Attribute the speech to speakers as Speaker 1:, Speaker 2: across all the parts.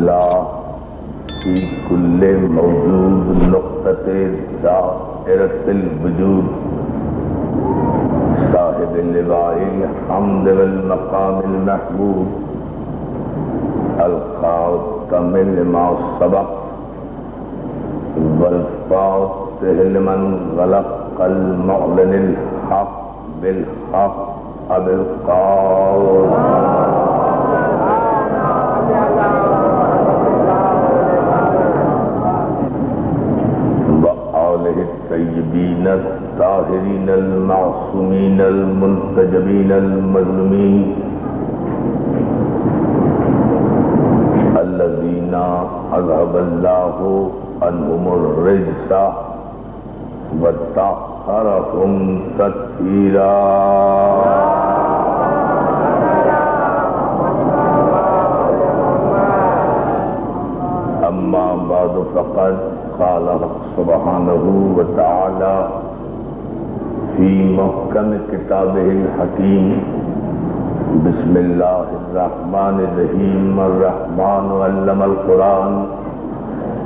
Speaker 1: اللہ فی کل موجود نقطۃ دائرۃ الوجود صاحب اللواء الحمد والمقام المحمود الخاتم لما سبق والفاتح لمن غلق المعلن الحق بالحق بالقول وآلہ الطیبین الطاہرین المعصومین المنتجبین المظلومین الذین اذهب اللہ عنہم الرجس وطہرہم تطہیرا اما بعد فقد قال سبحانہ وتعالی فی محکم کتابہ الحکیم بسم اللہ الرحمن الرحیم الرحمن علم القرآن.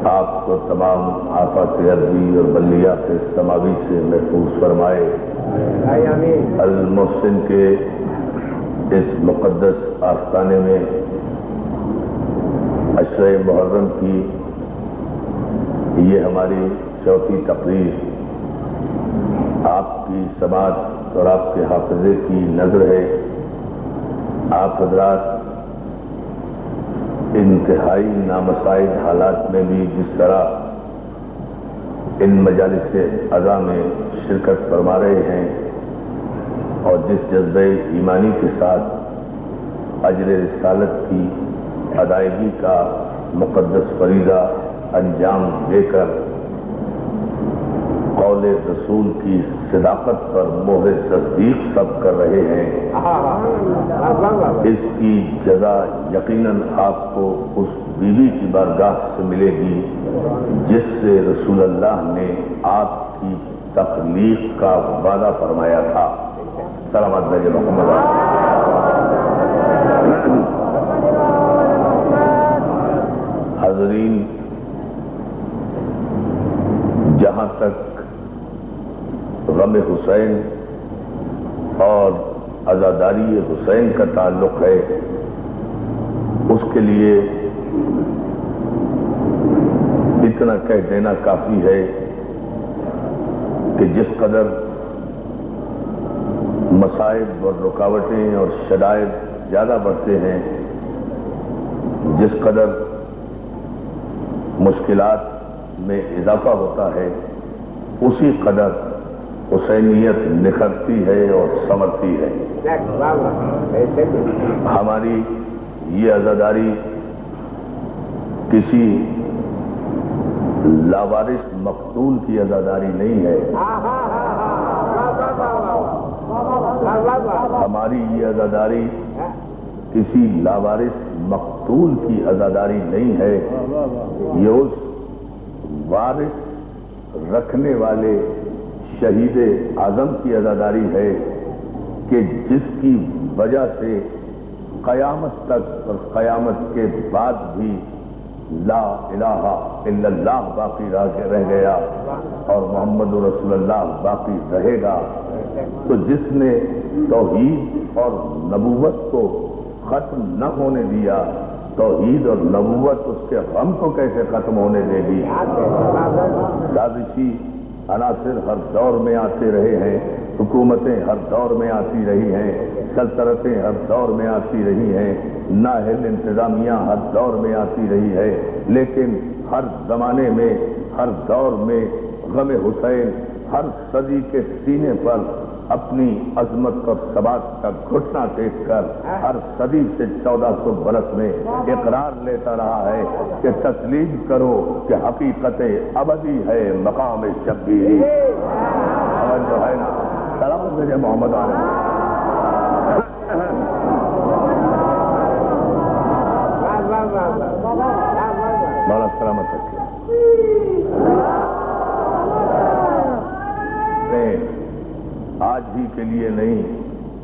Speaker 1: آپ کو تمام آفات ارضی اور بلیات سماوی سے محفوظ فرمائے. المحسن کے اس مقدس آستانے میں عشرہ محرم کی یہ ہماری چوتھی تقریر آپ کی سماعت اور آپ کے حافظے کی نظر ہے. آپ حضرات انتہائی نامساعد حالات میں بھی جس طرح ان مجالس عزا میں شرکت فرما رہے ہیں اور جس جذبہ ایمانی کے ساتھ اجر رسالت کی ادائیگی کا مقدس فریضہ انجام دے کر قول رسول کی صداقت پر مہر تصدیق سب کر رہے ہیں، اس کی جزا یقیناً آپ کو اس بیوی کی بارگاہ سے ملے گی جس سے رسول اللہ نے آپ کی تخلیق کا وعدہ فرمایا تھا. سلامت بھیجے محمد. حاضرین، جہاں تک غم حسین اور عزاداری حسین کا تعلق ہے، اس کے لیے اتنا کہہ دینا کافی ہے کہ جس قدر مصائب اور رکاوٹیں اور شدائد زیادہ بڑھتے ہیں، جس قدر مشکلات میں اضافہ ہوتا ہے، اسی قدر حسینیت نکھرتی ہے اور سنورتی ہے. ہماری یہ عزاداری کسی لاوارث مقتول کی عزاداری نہیں ہے. ہماری یہ عزاداری کسی لاوارث مقتول کی عزاداری نہیں ہے. یہ اس وارث رکھنے والے شہید اعظم کی عزاداری ہے کہ جس کی وجہ سے قیامت تک اور قیامت کے بعد بھی لا الہ الا اللہ باقی رہ گیا اور محمد رسول اللہ باقی رہے گا. تو جس نے توحید اور نبوت کو ختم نہ ہونے دیا، توحید اور نبوت اس کے غم کو کیسے ختم ہونے دے گی؟ سازشی عناصر ہر دور میں آتے رہے ہیں، حکومتیں ہر دور میں آتی رہی ہیں، سلطنتیں ہر دور میں آتی رہی ہیں، نااہل انتظامیہ ہر دور میں آتی رہی ہے، لیکن ہر زمانے میں ہر دور میں غم حسین ہر صدی کے سینے پر اپنی عظمت اور ثبات کا گھٹنا ٹیک کر ہر صدی سے 1400 برس میں اقرار لیتا رہا ہے کہ تسلیم کرو کہ حقیقت ابدی ہے مقام شبیری. جو ہے نا سلامت بھیجے محمد عالم. بڑا سلامت رکھے. آج ہی کے لیے نہیں،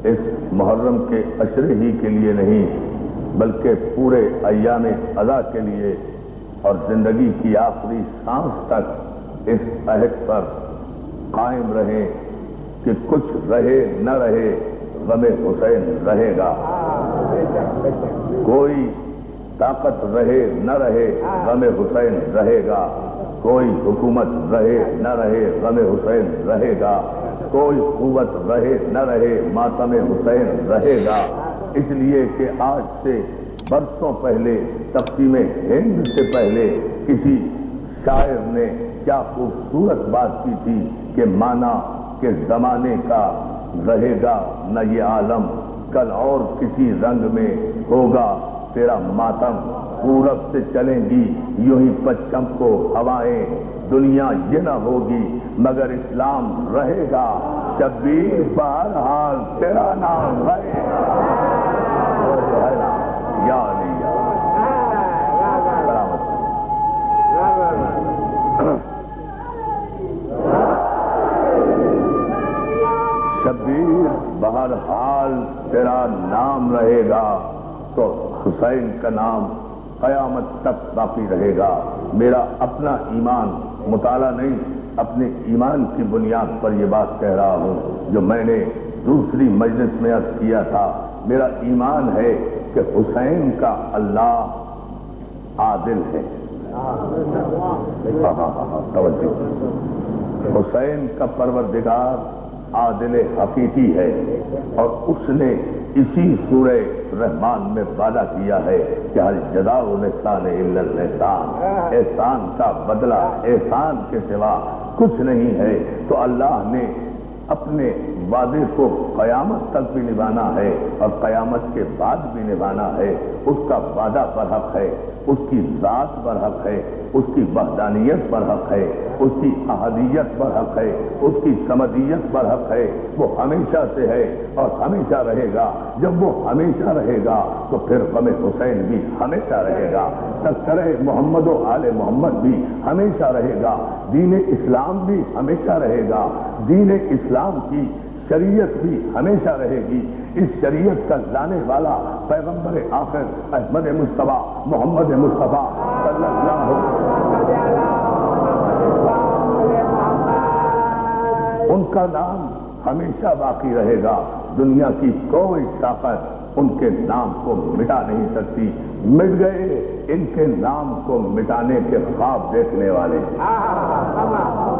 Speaker 1: اس محرم کے عشرے ہی کے لیے نہیں، بلکہ پورے ایام ادا کے لیے اور زندگی کی آخری سانس تک اس عہد پر قائم رہیں کہ کچھ رہے نہ رہے غم حسین رہے گا، کوئی طاقت رہے نہ رہے غم حسین رہے گا، کوئی حکومت رہے نہ رہے غم حسین رہے گا، کوئی قوت رہے نہ رہے ماتم حسین رہے گا۔ اس لیے کہ آج سے برسوں پہلے تقسیم ہند سے پہلے کسی شاعر نے کیا خوبصورت بات کی تھی کہ مانا کہ زمانے کا رہے گا نہ یہ عالم، کل اور کسی رنگ میں ہوگا تیرا ماتم، پورب سے چلیں گی یوں ہی پچھم کو ہوائیں، دنیا یہ نہ ہوگی مگر اسلام رہے گا، شبیر بہرحال تیرا نام رہے گا۔ یا علی شبیر بہرحال تیرا نام رہے گا، تو حسین کا نام قیامت تک باقی رہے گا۔ میرا اپنا ایمان مطالعہ نہیں، اپنے ایمان کی بنیاد پر یہ بات کہہ رہا ہوں جو میں نے دوسری مجلس میں عرض کیا تھا۔ میرا ایمان ہے کہ حسین کا اللہ عادل ہے، توجہ، حسین کا پروردگار عادل حقیقی ہے، اور اس نے اسی سورہ رحمان میں وعدہ کیا ہے کہ ہر جزاء الاحسان الا الاحسان، احسان کا بدلہ احسان کے سوا کچھ نہیں ہے۔ تو اللہ نے اپنے وعدے کو قیامت تک بھی نبھانا ہے اور قیامت کے بعد بھی نبھانا ہے۔ اس کا وعدہ برحق ہے، اس کی ذات برحق ہے، اس کی وحدانیت برحق ہے، اس کی احدیت برحق ہے، اس کی صمدیت برحق ہے۔ وہ ہمیشہ سے ہے اور ہمیشہ رہے گا۔ جب وہ ہمیشہ رہے گا تو پھر غم حسین بھی ہمیشہ رہے گا، تذکرہ محمد و آل محمد بھی ہمیشہ رہے گا، دین اسلام بھی ہمیشہ رہے گا، دین اسلام کی شریعت بھی ہمیشہ رہے گی۔ اس شریعت کا لانے والا پیغمبر آخر احمد مصطفیٰ محمد مصطفیٰ صلی اللہ علیہ وسلم، ان کا نام ہمیشہ باقی رہے گا۔ دنیا کی کوئی طاقت ان کے نام کو مٹا نہیں سکتی۔ مٹ گئے ان کے نام کو مٹانے کے خواب دیکھنے والے۔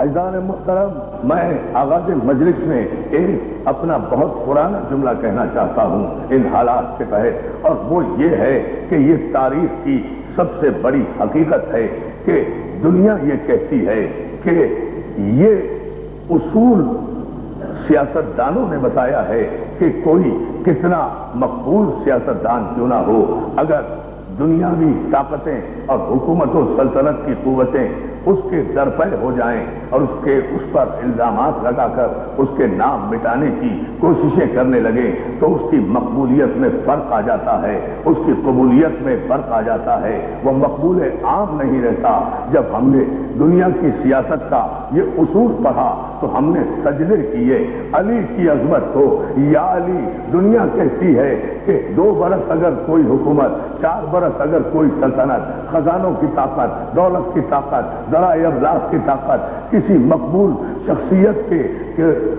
Speaker 1: عزیزان محترم، میں آغاز مجلس میں ایک اپنا بہت پرانا جملہ کہنا چاہتا ہوں ان حالات کے تحت، اور وہ یہ ہے کہ یہ تاریخ کی سب سے بڑی حقیقت ہے کہ دنیا یہ کہتی ہے کہ یہ اصول سیاستدانوں نے بتایا ہے کہ کوئی کتنا مقبول سیاستدان کیوں نہ ہو، اگر دنیاوی طاقتیں اور حکومت و سلطنت کی قوتیں اس کے درپے ہو جائیں اور اس پر الزامات لگا کر اس کے نام مٹانے کی کوششیں کرنے لگے تو اس کی مقبولیت میں فرق آ جاتا ہے، اس کی قبولیت میں فرق آ جاتا ہے، وہ مقبول عام نہیں رہتا۔ جب ہم نے دنیا کی سیاست کا یہ اصول پڑھا تو ہم نے سجدے کیے علی کی عظمت کو۔ یا علی، دنیا کہتی ہے کہ 2 برس اگر کوئی حکومت، 4 برس اگر کوئی سلطنت، خزانوں کی طاقت، دولت کی طاقت، ذرائع ابلاغ کی طاقت کسی مقبول شخصیت کے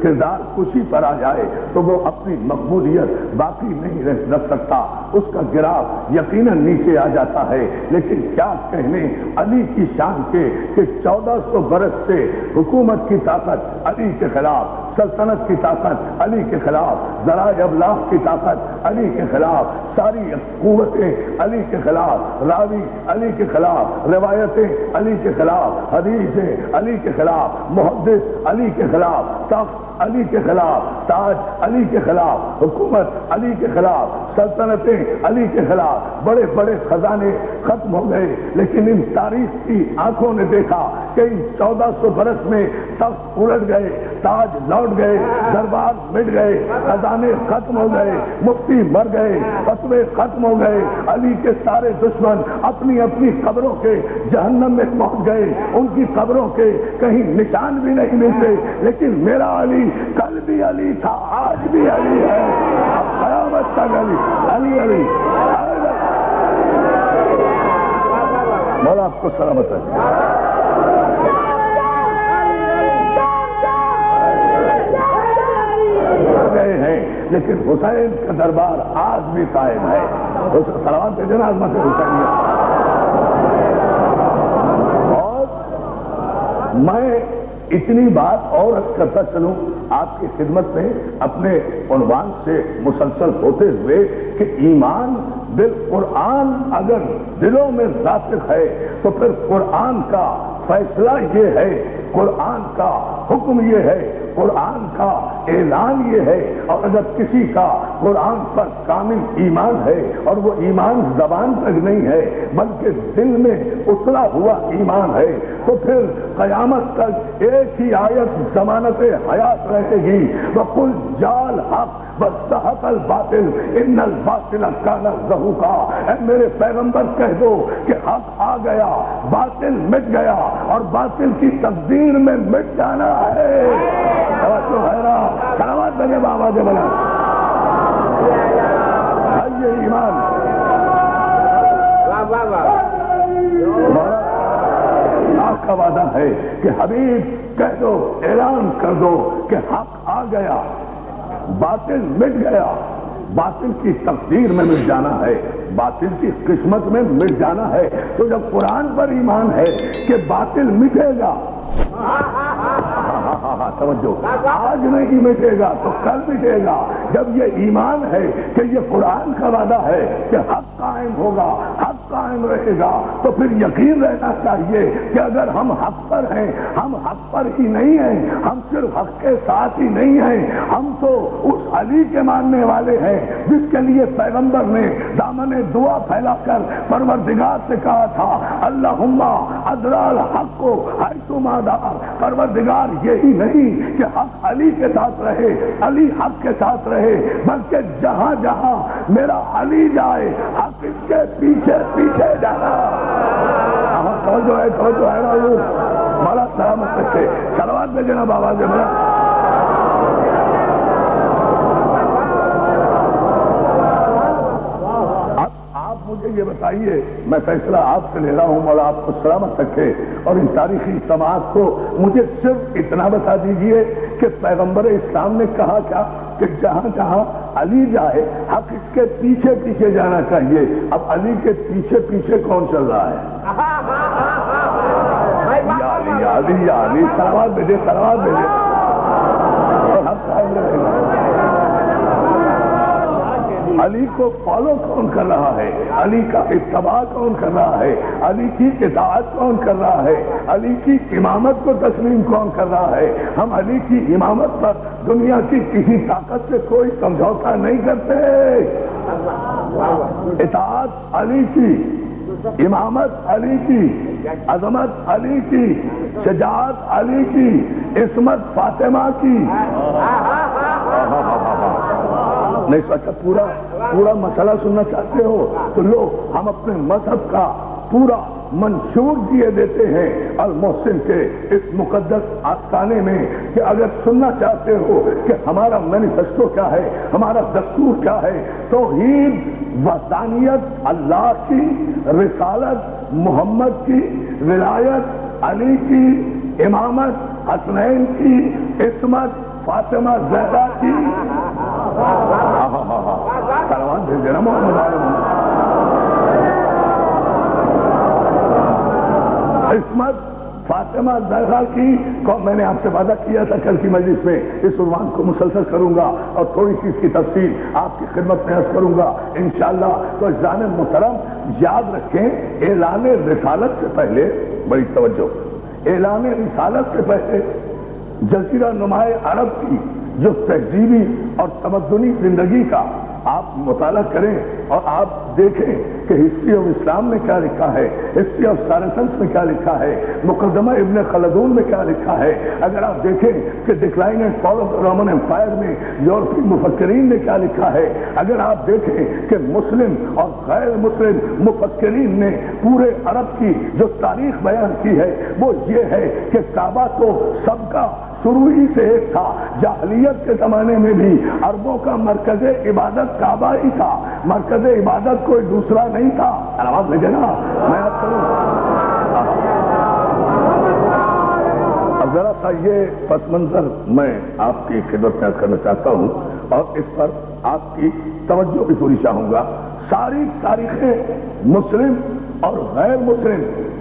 Speaker 1: کردار کشی پر آ جائے تو وہ اپنی مقبولیت باقی نہیں رکھ سکتا، اس کا گراف یقیناً نیچے آ جاتا ہے۔ لیکن کیا کہنے علی کی شان کے کہ 1400 برس سے حکومت کی طاقت علی کے خلاف، سلطنت کی طاقت علی کے خلاف، ذرائع ابلاغ کی طاقت علی کے خلاف، ساری قوتیں علی کے خلاف، راوی علی کے خلاف، روایتیں علی کے خلاف، حدیثیں علی کے خلاف، محدث علی کے خلاف، تخت علی کے خلاف، تاج علی کے خلاف، حکومت علی کے خلاف، سلطنتیں علی کے خلاف، بڑے بڑے خزانے ختم ہو گئے۔ لیکن ان تاریخ کی آنکھوں نے دیکھا کہ ان 1400 برس میں تخت الٹ گئے، تاج لوٹ گئے، دربار مٹ گئے، خزانے ختم ہو گئے، مفتی مر گئے، فتوے ختم ہو گئے، علی کے سارے دشمن اپنی اپنی قبروں کے جہنم میں پہنچ گئے، ان کی قبروں کے کہیں نشان بھی نہیں ملتے۔ لیکن میرا علی کل بھی علی تھا، آج بھی علی ہے، اب قیامت تک علی علی علی مولا آپ کو سلامت رکھے. گئے ہیں لیکن حسین کا دربار آج بھی قائم ہے. سلامت ہے جناب عظمت حسینیہ. اور میں اتنی بات اور کرتا چلوں آپ کی خدمت میں اپنے عنوان سے مسلسل ہوتے ہوئے کہ ایمان بالقرآن اگر دلوں میں راسخ ہے تو پھر قرآن کا فیصلہ یہ ہے, قرآن کا حکم یہ ہے, قرآن کا اعلان یہ ہے. اور اگر کسی کا قرآن پر کامل ایمان ہے اور وہ ایمان زبان تک نہیں ہے بلکہ دل میں اترا ہوا ایمان ہے تو پھر قیامت تک ایک ہی آیت ضمانت حیات رہے گی. وَقُلْ جَاءَ الْحَقُّ وَازَّهَقَ الْبَاطِلُ إِنَّ الْبَاطِلَ كَانَ زَهُوقًا. اے میرے پیغمبر کہہ دو کہ حق آ گیا, باطل مٹ گیا اور باطل کی تقدیر میں مٹ جانا ہے. سلامات بنے بابا دے بنا یہ ایمان. آپ کا وعدہ ہے کہ حبیب کہہ دو, اعلان کر دو کہ حق آ گیا, باطل مٹ گیا, باطل کی تقدیر میں مٹ جانا ہے, باطل کی قسمت میں مٹ جانا ہے. تو جب قرآن پر ایمان ہے کہ باطل مٹے گا, توجہ, آج نہیں مٹے گا تو کل مٹے گا. جب یہ ایمان ہے کہ یہ قرآن کا وعدہ ہے کہ حق قائم ہوگا, حق قائم رہے گا, تو پھر یقین رہنا چاہیے کہ اگر ہم حق پر ہیں, ہم حق پر ہی نہیں ہیں, ہم صرف حق کے ساتھ ہی نہیں ہیں, ہم تو اس علی کے ماننے والے ہیں جس کے لیے پیغمبر نے دامن دعا پھیلا کر پروردگار سے کہا تھا اللہم ادرال حق کو حیثما دار. پروردگار یہی نہیں کہ حق علی کے ساتھ رہے, علی حق کے ساتھ رہے, بلکہ جہاں جہاں میرا علی جائے حق اس کے پیچھے پیچھے جانا. توجہ ہے, توجہ ہے نا. مولا سلامت رکھے. صلوات میں جناب آواز ہے میرا. مجھے یہ بتائیے, میں فیصلہ آپ سے لے رہا ہوں, مولا آپ کو سلامت رکھے, اور ان تاریخی اجتماعات کو مجھے صرف اتنا بتا دیجئے کہ پیغمبر اسلام نے کہا کیا کہ جہاں جہاں علی جائے حق اس کے پیچھے پیچھے جانا چاہیے. اب علی کے پیچھے پیچھے کون چل رہا ہے؟ یا علی, یا علی, یا علی. سلوات بھیجے, سلوات بھیجے, اور حق قائم رہے گا. علی کو فالو کون کر رہا ہے؟ علی کا اتباع کون کر رہا ہے؟ علی کی اطاعت کون کر رہا ہے؟ علی کی امامت کو تسلیم کون کر رہا ہے؟ ہم علی کی امامت پر دنیا کی کسی طاقت سے کوئی سمجھوتا نہیں کرتے. اطاعت علی کی, امامت علی کی, عظمت علی کی, شجاعت علی کی, عصمت فاطمہ کی. نہیں سوچا پورا مسئلہ سننا چاہتے ہو تو لو, ہم اپنے مذہب کا پورا منشور دیے دیتے ہیں المحسن کے اس مقدس آستانے میں کہ اگر سننا چاہتے ہو کہ ہمارا مینیفیسٹو کیا ہے, ہمارا دستور کیا ہے, توحید وحدانیت, اللہ کی رسالت, محمد کی ولایت, علی کی امامت, حسنین کی عصمت, فاطمہ زہرا کی سلوات بھیجے نا محمد عصمت فاطمہ زہرا کی کو میں نے آپ سے وعدہ کیا تھا کل کی مجلس میں اس عنوان کو مسلسل کروں گا اور تھوڑی سی اس کی تفصیل آپ کی خدمت میں عرض کروں گا انشاءاللہ. تو عزیزان محترم یاد رکھیں, اعلان رسالت سے پہلے, بڑی توجہ, اعلان رسالت سے پہلے جزیرہ نمائے عرب کی جو تہذیبی اور تمدنی زندگی کا آپ مطالعہ کریں اور آپ دیکھیں کہ ہسٹری آف اسلام میں کیا لکھا ہے, ہسٹری آف سارسنس میں کیا لکھا ہے, مقدمہ ابن خلدون میں کیا لکھا ہے, اگر آپ دیکھیں کہ decline and fall of Roman Empire میں یورپی مفکرین نے کیا لکھا ہے, اگر آپ دیکھیں کہ مسلم اور غیر مسلم مفکرین نے پورے عرب کی جو تاریخ بیان کی ہے وہ یہ ہے کہ کعبہ تو سب کا شروع ہی سے ایک تھا. جاہلیت کے زمانے میں بھی عربوں کا مرکز عبادت کعبہ ہی تھا, مرکز عبادت کوئی دوسرا نہیں تھا. آواز لگے نا, میں آپ کروں سا یہ پس منظر میں آپ کی خدمت میں کرنا چاہتا ہوں اور اس پر آپ کی توجہ بھی پوری چاہوں گا. ساری تاریخیں مسلم اور غیر مسلم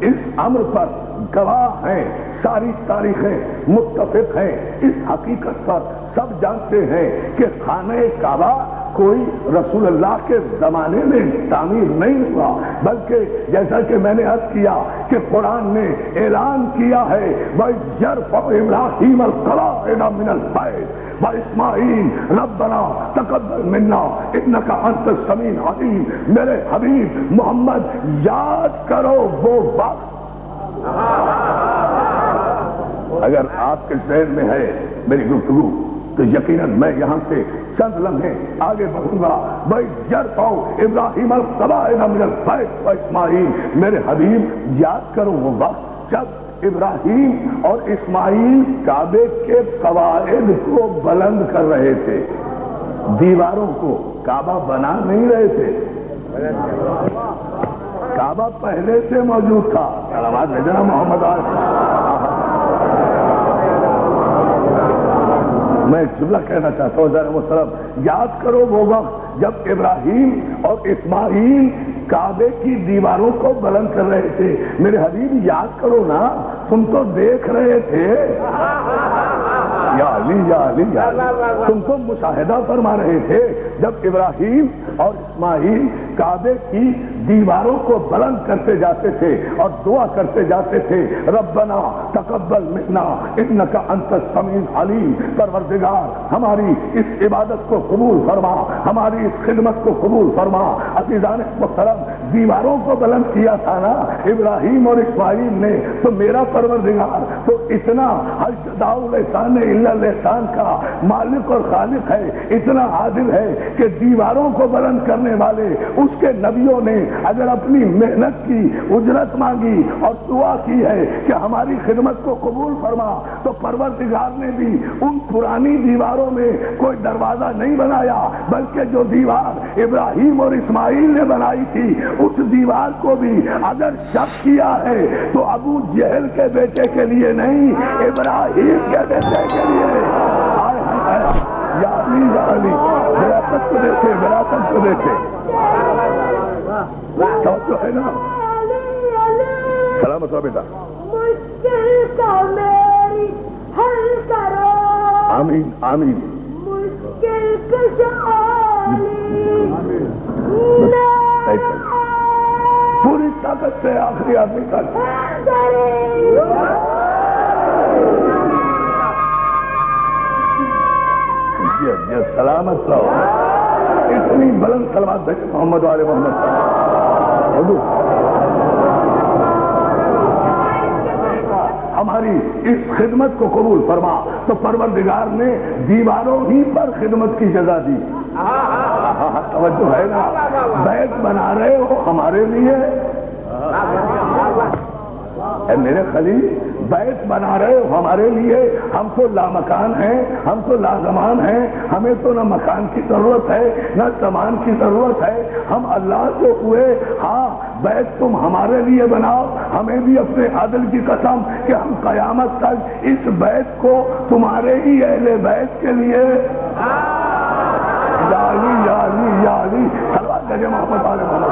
Speaker 1: اس امر پر گواہ ہیں. ساری تاریخیں متفق ہیں اس حقیقت پر. سب جانتے ہیں کہ خانہ کعبہ کوئی رسول اللہ کے زمانے میں تعمیر نہیں ہوا، بلکہ جیسا کہ میں نے عرض کیا کہ قرآن نے اعلان کیا ہے وَيَرْفَعُ إِبْرَاهِيمَ الْقَوَاعِدَ مِنَ الْبَيْتِ وَإِسْمَاعِيلَ رَبَّنَا تَقَبَّلْ مِنَّا إِنَّكَ أَنْتَ السَّمِيعُ الْعَلِيمُ. میرے حبیب محمد یاد کرو وہ وقت. اگر آپ کے ذہن میں ہے میری گفتگو تو یقیناً میں یہاں سے چند لمحے آگے بڑھوں گا. وَيَرْفَعُ إِبْرَاهِيمَ الْقَوَاعِدَ مِنَ الْبَيْتِ وَإِسْمَاعِيلَ. میرے حبیب یاد کرو وہ وقت جب ابراہیم اور اسماعیل کعبے کے قواعد کو بلند کر رہے تھے. دیواروں کو کعبہ بنا نہیں رہے تھے، کعبہ پہلے سے موجود تھا. سلامات بھیجنا محمد میں ایک جملہ کہنا چاہتا ہوں ذرا محترم. یاد کرو وہ وقت جب ابراہیم اور اسماعیل کعبے کی دیواروں کو بلند کر رہے تھے. میرے حبیب یاد کرو نا، تم تو دیکھ رہے تھے. یا علی یا علی یا علی، تم تو مشاہدہ فرما رہے تھے جب ابراہیم اور اسماعیل کعبے کی دیواروں کو بلند کرتے جاتے تھے اور دعا کرتے جاتے تھے ربنا تقبل منا انک انت السمیع العلیم. پروردگار ہماری اس عبادت کو قبول فرما، ہماری اس خدمت کو قبول فرما. عزیزان محترم، دیواروں کو بلند کیا تھا نا ابراہیم اور اسماعیل نے، تو میرا پروردگار تو اتنا ہر جزاء الاحسان الا الاحسان کا مالک اور خالق ہے، اتنا عادل ہے کہ دیواروں کو بلند کرنے والے اس کے نبیوں نے اگر اپنی محنت کی اجرت مانگی اور دعا کی ہے کہ ہماری خدمت کو قبول فرما، تو پروردگار نے بھی ان پرانی دیواروں میں کوئی دروازہ نہیں بنایا، بلکہ جو دیوار ابراہیم اور اسماعیل نے بنائی تھی اس دیوار کو بھی اگر شک کیا ہے تو ابو جہل کے بیٹے کے لیے نہیں، ابراہیم کے بیٹے کے لیے. یا علی یا علی، وراثت کو دیکھے، وراثت کو دیکھے. تو ہے نا سلامت ہو بیٹا.
Speaker 2: مشکل کا میری حل کرو.
Speaker 1: آمین آمین.
Speaker 2: مشکل کشالی
Speaker 1: پوری طاقت سے آخری آدمی تک. سلامت رہو. اتنی بلند سلامت بھیجے محمد والے محمد. ہماری اس خدمت کو قبول فرما. تو پروردگار نے دیواروں ہی پر خدمت کی جزا دی. توجہ ہے نا؟ بیت بنا رہے ہو ہمارے لیے، اے میرے خلیل بیت بنا رہے ہو ہمارے لیے. ہم تو لامکان ہیں، ہم تو لازمان ہیں، ہمیں تو نہ مکان کی ضرورت ہے نہ سامان کی ضرورت ہے. ہم اللہ سے ہوئے. ہاں بیت تم ہمارے لیے بناؤ. ہمیں بھی اپنے عدل کی قسم کہ ہم قیامت تک اس بیت کو تمہارے ہی اہل بیت کے لیے. یا علی یا علی یا علی، صلوات کہیے محمد والے محمد.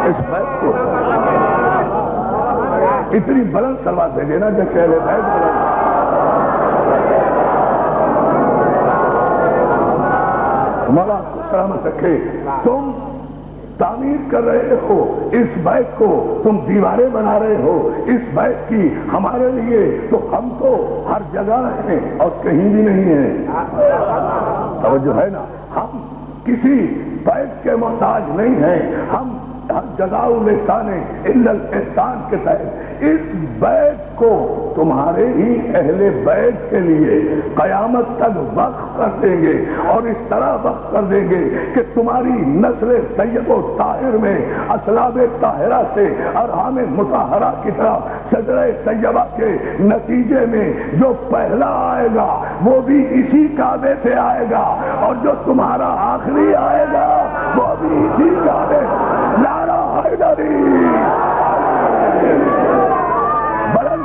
Speaker 1: اس بیت کو اتنی بلند سلوات بھیجے نا جب کہہ رہے بلند. مولا سلامت رکھے. تم تعمیر کر رہے ہو اس بیت کو، تم دیواریں بنا رہے ہو اس بیت کی ہمارے لیے، تو ہم تو ہر جگہ ہیں اور کہیں بھی نہیں ہیں. توجہ ہے نا؟ ہم کسی بیت کے محتاج نہیں ہیں. ہم جزاء الاحسان الا الاحسان کے تحت اس بیت کو تمہارے ہی اہل بیت کے لیے قیامت تک وقف کر دیں گے. اور اس طرح وقف کر دیں گے کہ تمہاری نسل طیب و طاہر میں اسلاب طاہرہ سے ارحام مطہرہ کی طرف شجرہ طیبہ کے نتیجے میں جو پہلا آئے گا وہ بھی اسی کعبے سے آئے گا، اور جو تمہارا آخری آئے گا وہ بھی اسی کعبے. نعرہ حیدری. بلند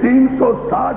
Speaker 1: 360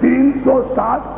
Speaker 1: 360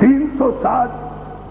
Speaker 1: 360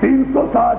Speaker 1: 360।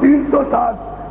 Speaker 1: 360,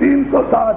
Speaker 1: 360,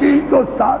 Speaker 1: 360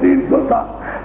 Speaker 1: 360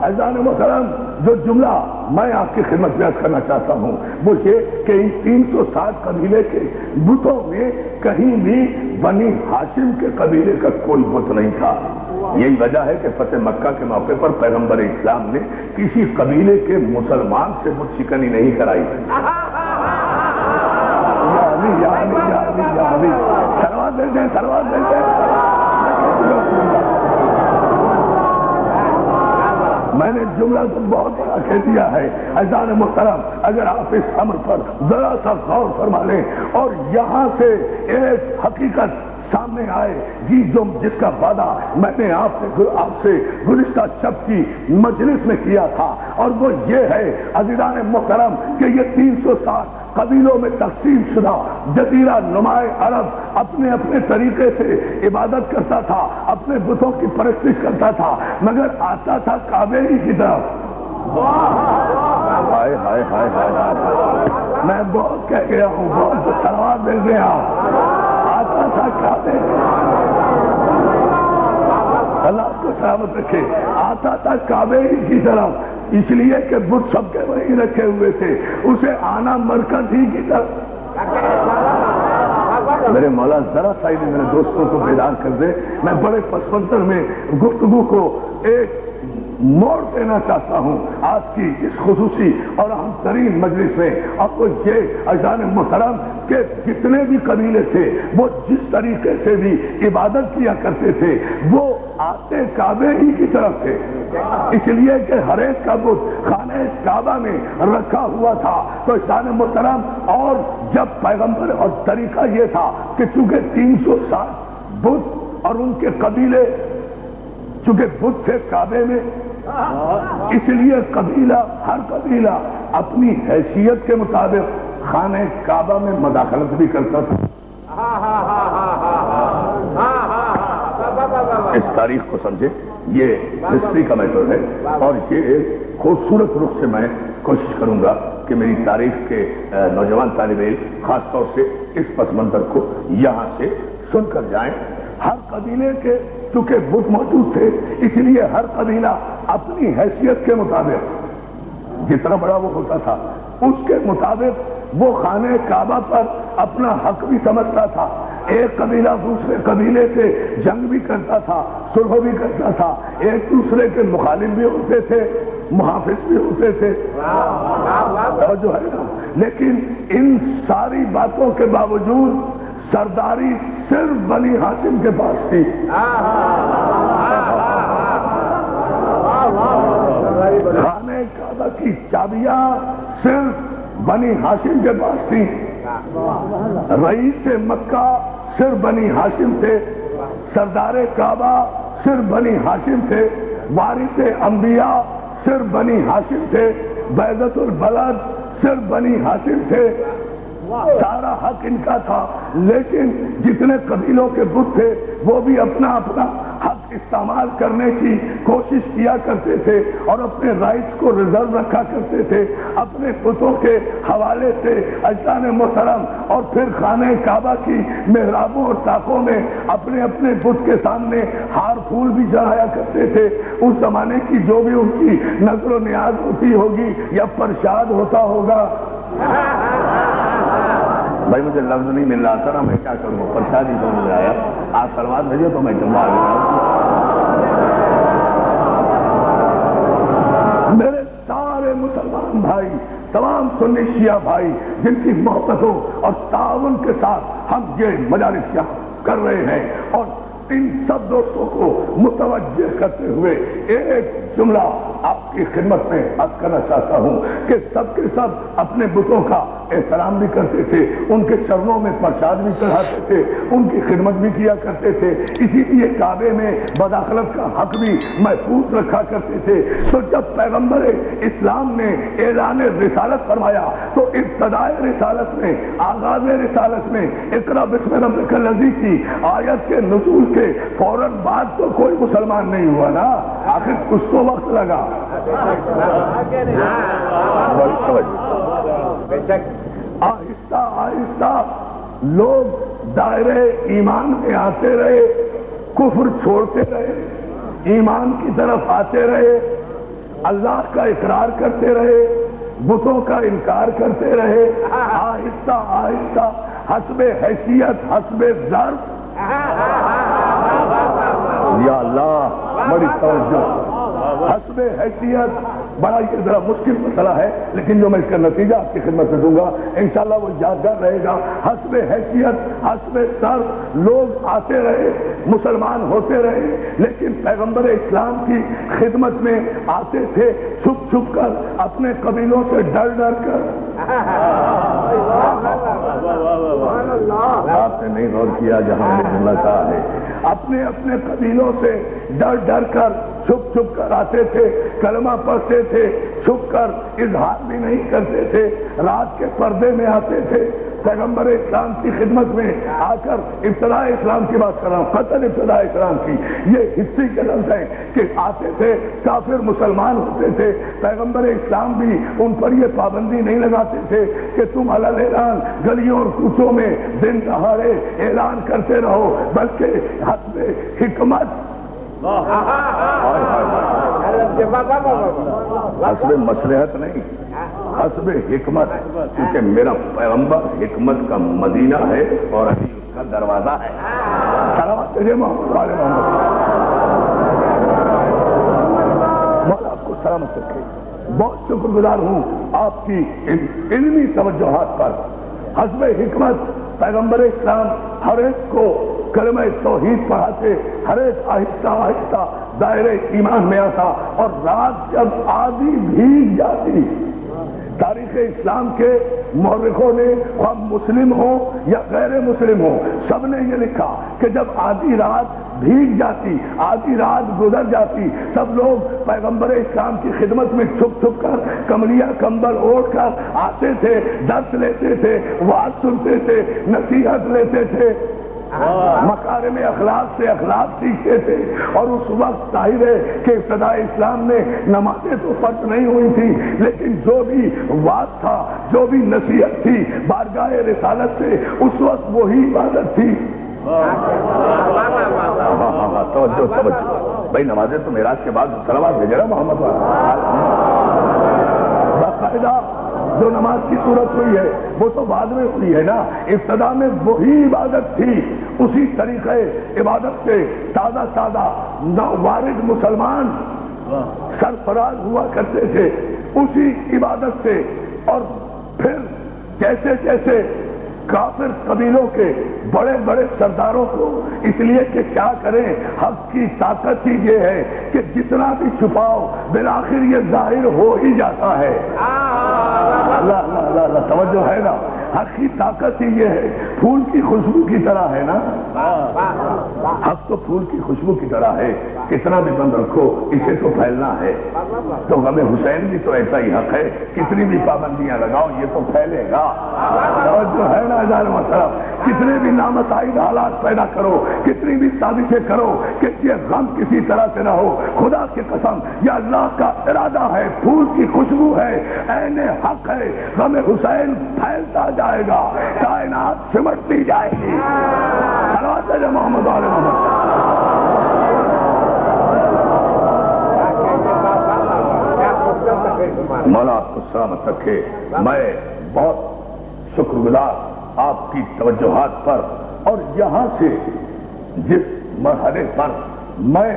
Speaker 1: عزیزان محترم، جو جملہ میں آپ کی خدمت پیش کرنا چاہتا ہوں وہ یہ کہ ان 360 قبیلے کے بتوں میں کہیں بھی بنی ہاشم کے قبیلے کا کوئی بت نہیں تھا۔ یہی وجہ ہے کہ فتح مکہ کے موقع پر پیغمبر اسلام نے کسی قبیلے کے مسلمان سے بت شکنی نہیں کرائی۔ سروات دیتے ہیں، سروات دیتے ہیں۔ میں نے جملہ تو بہت بڑا کہہ دیا ہے۔ عزیزان محترم، اگر آپ اس امر پر ذرا سا غور فرما لیں اور یہاں سے ایک حقیقت سامنے آئے جس کا وعدہ میں نے آپ سے گزشتہ شب کی مجلس میں کیا تھا، اور وہ یہ ہے عزیزان محترم کہ یہ 360 قبیلوں میں تقسیم شدہ جزیرہ نمائے عرب اپنے اپنے طریقے سے عبادت کرتا تھا، اپنے بتوں کی پرستش کرتا تھا، مگر آتا تھا کعبے ہی کی طرف۔ ہائے ہائے ہائے ہائے، میں بہت کہہ گیا ہوں، بہت سلوات دے دیں آپ۔ آتا تھا کعبے، اللہ کو سلامت رکھے، آتا تھا کعبے ہی کی طرف، اس لیے کہ بت سب کے وہیں رکھے ہوئے تھے، اسے آنا مرکز ہی کی طرف۔ میرے مولا ذرا سا میرے دوستوں کو بیدار کر دے، میں بڑے پس منظر میں گفتگو کو ایک موڑ دینا چاہتا ہوں آج کی اس خصوصی اور اہم ترین مجلس میں۔ آپ کو یہ عزیزان محترم کہ جتنے بھی قبیلے تھے وہ جس طریقے سے بھی عبادت کیا کرتے تھے وہ آتے کعبے ہی کی طرف تھے، اس لیے کہ ہر ایک کا بت خانہ کعبہ میں رکھا ہوا تھا۔ تو عزیزان محترم، اور جب پیغمبر اور طریقہ یہ تھا کہ چونکہ 360 بت اور ان کے قبیلے چونکہ بت تھے کعبے میں، اس لیے ہر قبیلہ اپنی حیثیت کے مطابق خانہ کعبہ میں مداخلت بھی کرتا تھا۔ اس تاریخ کو سمجھے، یہ ہسٹری کا میٹر ہے، اور یہ ایک خوبصورت رخ سے میں کوشش کروں گا کہ میری تاریخ کے نوجوان طالب علم خاص طور سے اس پس منظر کو یہاں سے سن کر جائیں۔ ہر قبیلے کے چونکہ بت موجود تھے، اس لیے ہر قبیلہ اپنی حیثیت کے مطابق جتنا بڑا وہ ہوتا تھا اس کے مطابق وہ خانہ کعبہ پر اپنا حق بھی سمجھتا تھا۔ ایک قبیلہ دوسرے قبیلے سے جنگ بھی کرتا تھا، صلح بھی کرتا تھا، ایک دوسرے کے مخالف بھی ہوتے تھے، محافظ بھی ہوتے تھے، جو ہے نا۔ لیکن ان ساری باتوں کے باوجود سرداری صرف بنی ہاشم کے پاس تھی۔ خانہ کعبہ کی چابیاں صرف بنی ہاشم کے پاس تھی۔ رئیس مکہ صرف بنی ہاشم تھے، سردار کعبہ صرف بنی ہاشم تھے، وارث انبیاء صرف بنی ہاشم تھے، بیضۃ البلد صرف بنی ہاشم تھے۔ سارا حق ان کا تھا، لیکن جتنے قبیلوں کے بت تھے وہ بھی اپنا اپنا حق استعمال کرنے کی کوشش کیا کرتے تھے اور اپنے رائٹس کو ریزرو رکھا کرتے تھے اپنے بتوں کے حوالے سے۔ عزیزان محترم، اور پھر خانہ کعبہ کی محرابوں اور طاقوں میں اپنے اپنے بت کے سامنے ہار پھول بھی چڑھایا کرتے تھے۔ اس زمانے کی جو بھی ان کی نظر و نیاز ہوتی ہوگی یا پرشاد ہوتا ہوگا، بھائی مجھے لفظ نہیں مل رہا تھا، میں کیا کروں، پرشادی تو مل آیا، آپ سلوات بھیجو تو میں جمع آ گیا۔ میرے سارے مسلمان بھائی، تمام سنی شیعہ بھائی جن کی محبتوں اور تعاون کے ساتھ ہم یہ مجالس یہاں کر رہے ہیں، اور ان سب دوستوں کو متوجہ کرتے ہوئے ایک جملہ آپ کی خدمت میں عرض کرنا چاہتا ہوں کہ سب کے سب اپنے بتوں کا احترام بھی کرتے تھے، ان کے چرنوں میں پرساد بھی چڑھاتے تھے، ان کی خدمت بھی کیا کرتے تھے، اسی لیے کعبے میں مداخلت کا حق بھی محفوظ رکھا کرتے تھے۔ تو جب پیغمبر اسلام نے اعلان رسالت فرمایا تو ابتدائے رسالت میں، آغاز رسالت میں اقرا بسم ربک الذی کی آیت کے نزول کے فوراً بعد تو کوئی مسلمان نہیں ہوا نا، آخر کچھ تو وقت لگا۔ آہستہ آہستہ لوگ دائرے ایمان میں آتے رہے، کفر چھوڑتے رہے، ایمان کی طرف آتے رہے، اللہ کا اقرار کرتے رہے، بتوں کا انکار کرتے رہے، آہستہ آہستہ حسب حیثیت حسب ظرف، یا اللہ بڑی توجہ، حسب حیثیت بڑا یہ ذرا مشکل مسئلہ ہے، لیکن جو میں اس کا نتیجہ آپ کی خدمت میں دوں گا انشاءاللہ وہ یادگار رہے گا۔ حسب حیثیت حسب ظرف لوگ آتے رہے، مسلمان ہوتے رہے، لیکن پیغمبر اسلام کی خدمت میں آتے تھے چھپ چھپ کر، اپنے قبیلوں سے ڈر ڈر کر۔ آپ نے نہیں غور کیا جہاں میں نے جملہ کہا ہے، اپنے اپنے قبیلوں سے ڈر ڈر کر چھپ چھپ کر آتے تھے، کلمہ پڑھتے تھے، چھپ کر اظہار بھی نہیں کرتے تھے، رات کے پردے میں آتے تھے پیغمبر اسلام کی خدمت میں آ کر۔ ابتداء اسلام کی بات کر رہا ہوں، قطعاً ابتداء اسلام کی، یہ ہسٹری کے لفظ ہیں کہ آتے تھے کافر مسلمان ہوتے تھے، پیغمبر اسلام بھی ان پر یہ پابندی نہیں لگاتے تھے کہ تم علل اعلان گلیوں اور کوچوں میں دن دہاڑے اعلان کرتے رہو، بلکہ حسب حکمت حسب مصلحت نہیں، حسب حکمت، کیونکہ میرا پیغمبر حکمت کا مدینہ ہے اور ابھی اس کا دروازہ ہے۔ سلامت محمد والے محمد، مولا آپ کو سلامت رکھے۔ بہت شکر گزار ہوں آپ کی علمی توجہات پر۔ حسب حکمت پیغمبر اسلام ہر ایک کو کلمہ توحید پڑھاتے، ہر ایک آہستہ آہستہ دائرہ ایمان میں آتا، اور رات جب آدھی بھیگ جاتی، تاریخ اسلام کے مورخوں نے خواہ مسلم ہو یا غیر مسلم ہو سب نے یہ لکھا کہ جب آدھی رات بھیگ جاتی، آدھی رات گزر جاتی، سب لوگ پیغمبر اسلام کی خدمت میں چھپ چھپ کر کملیہ کمبل اوڑھ کر آتے تھے، درس لیتے تھے، وعظ سنتے تھے، نصیحت لیتے تھے، مکارم اخلاق سے اخلاق سیکھتے تھے۔ اور اس وقت ظاہر ہے کہ ابتداء اسلام میں نمازیں تو فرض نہیں ہوئی تھی، لیکن جو بھی وعظ تھا، جو بھی نصیحت تھی بارگاہ رسالت سے، اس وقت وہی عبادت تھی۔ توجہ توجہ بھائی، نمازیں تو معراج کے بعد صلوات بھیجے نا محمد باقاعدہ جو نماز کی صورت ہوئی ہے وہ تو بعد میں ہوئی ہے نا، ابتدا میں وہی عبادت تھی۔ اسی طریقے عبادت سے تازہ تازہ وارد مسلمان سرفراز ہوا کرتے تھے، اسی عبادت سے۔ اور پھر جیسے جیسے کافر قبیلوں کے بڑے بڑے سرداروں کو، اس لیے کہ کیا کریں، حق کی طاقت ہی یہ ہے کہ جتنا بھی چھپاؤ بالآخر یہ ظاہر ہو ہی جاتا ہے۔ اللہ توجہ ہے نا، حق کی طاقت ہی یہ ہے، پھول کی خوشبو کی طرح ہے نا، حق تو پھول کی خوشبو کی طرح ہے، کتنا بھی بند رکھو اسے تو پھیلنا ہے۔ تو غم حسین بھی تو ایسا ہی حق ہے، کتنی بھی پابندیاں لگاؤ یہ تو پھیلے گا۔ توجہ ہے نا مسئلہ، کتنے بھی نامتعین حالات پیدا کرو، کتنی بھی سازشیں کرو کہ یہ غم کسی طرح سے نہ ہو، خدا کی قسم یہ اللہ کا ارادہ ہے، پھول کی خوشبو ہے، عین حق ہے، غم حسین پھیلتا جائے گا، کائنات سمٹتی جائے گی۔ صلوات ہے محمد والے محمد۔ مولا آپ کو سلامت رکھے۔ میں بہت شکر گزار آپ کی توجہات پر، اور یہاں سے جس مرحلے پر میں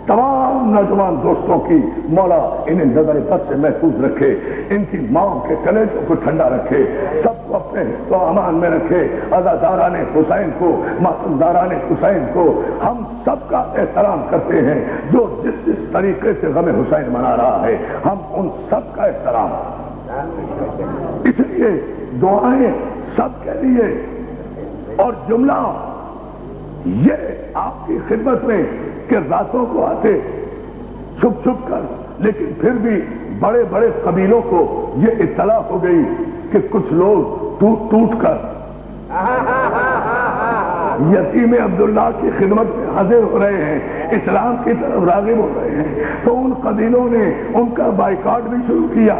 Speaker 1: تمام نوجوان دوستوں کی مولا انہیں نظر بد سے محفوظ رکھے، ان کی ماں کے کلیجوں کو ٹھنڈا رکھے، سب کو اپنے تو امان میں رکھے، عزاداران حسین کو، معصومداران حسین کو ہم سب کا احترام کرتے ہیں، جو جس جس طریقے سے غم حسین منا رہا ہے ہم ان سب کا احترام، اس لیے دعائیں سب کے لیے۔ اور جملہ یہ آپ کی خدمت میں کہ راتوں کو آتے چھپ چھپ کر، لیکن پھر بھی بڑے بڑے قبیلوں کو یہ اطلاع ہو گئی کہ کچھ لوگ ٹوٹ ٹوٹ کر یتیم عبداللہ کی خدمت میں حاضر ہو رہے ہیں، اسلام کی طرف راغب ہو رہے ہیں، تو ان قبیلوں نے ان کا بائیکاٹ بھی شروع کیا۔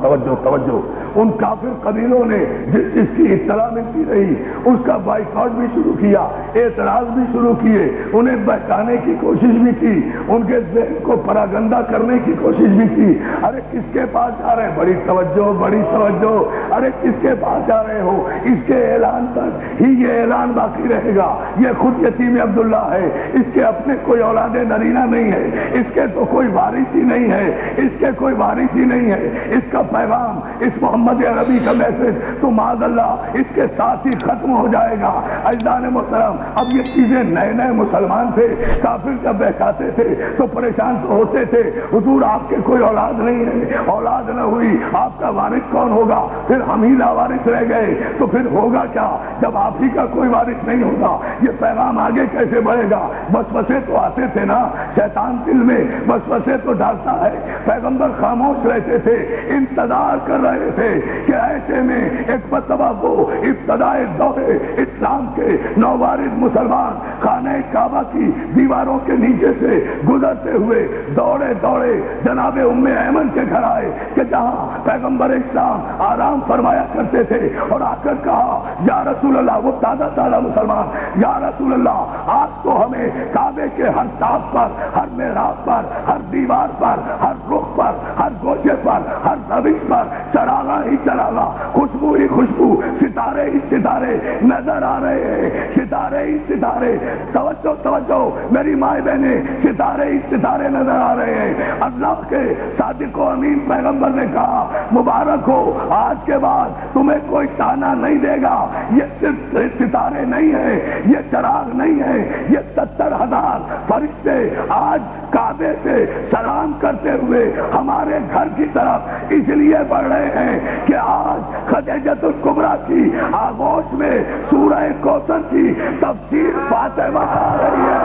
Speaker 1: توجہ توجہ، ان کافر قبیلوں نے جس چیز کی اطلاع ملتی رہی اس کا بائیکاٹ بھی شروع کیا، اعتراض بھی شروع کیے، انہیں بہکانے کی کوشش بھی کی، ان کے ذہن کو پراگندہ کرنے کی کوشش بھی کی۔ ارے کس کے پاس جا رہے ہیں؟ بڑی توجہ، بڑی توجہ۔ ارے کس کے پاس جا رہے ہو؟ اس کے اعلان تک ہی یہ اعلان باقی رہے گا۔ یہ خود یتیم عبداللہ ہے، اس کے اپنے کوئی اولاد نرینہ نہیں ہے، اس کے تو کوئی وارث ہی نہیں ہے، اس کے کوئی وارث ہی نہیں ہے۔ اس کا پیغام، اس محمد عربی کا میسج تو معاذ اللہ اس کے ساتھ ہی ختم ہو جائے گا۔ عزیزان محترم، اب یہ چیزیں نئے نئے مسلمان تھے، کافر جب بہکاتے تھے تو پریشان تو ہوتے تھے، حضور آپ کے کوئی اولاد نہیں ہے، اولاد نہ ہوئی، آپ کا وارث کون ہوگا؟ پھر ہم ہی لاوارث رہ گئے تو پھر ہوگا کیا جب آپ ہی کا کوئی وارث نہیں ہوگا؟ یہ پیغام آگے کیسے بڑھے گا؟ وسوسے تو آتے تھے نا، شیطان دل میں وسوسے تو ڈالتا ہے۔ پیغمبر خاموش رہتے تھے، انتظار کر رہے تھے کہ ایسے میں ایک مرتبہ وہ ابتدائے دور اسلام کے نووارث مسلمان خانہ کعبہ کی دیواروں کے نیچے سے گزرتے ہوئے دوڑے دوڑے جناب ام ایمن کے گھر آئے کہ جہاں پیغمبر اسلام آرام فرمایا کرتے تھے، اور آ کر کہا یا رسول اللہ، وہ تازہ تازہ مسلمان، یا رسول اللہ آج تو ہمیں کعبے کے ہر ٹاپ پر، ہر محراب پر، ہر دیوار پر، ہر رخ پر، ہر گوشے پر، ہر روش پر چراغا ہی چراغا، خوشبو ہی خوشبو، ستارے ہی ستارے نظر آ رہے ہیں، ستارے ہی ستارے۔ توجہ توجہ میری مائیں بہنیں، ستارے ہی ستارے نظر آ رہے ہیں۔ اللہ کے صادق و امین پیغمبر نے کہا مبارک ہو، آج کے بعد تمہیں کوئی تانا نہیں دے گا۔ یہ صرف ستارے نہیں ہیں، یہ چراغ نہیں ہے، یہ 70,000 فرشتے آج کعبے سے سلام کرتے ہوئے ہمارے گھر کی طرف اس لیے بڑھ رہے ہیں کہ آج خدیجۃ الکبریٰ کی آغوش میں سورہ کوثر کی تفسیر فاطمہ آ رہی ہے۔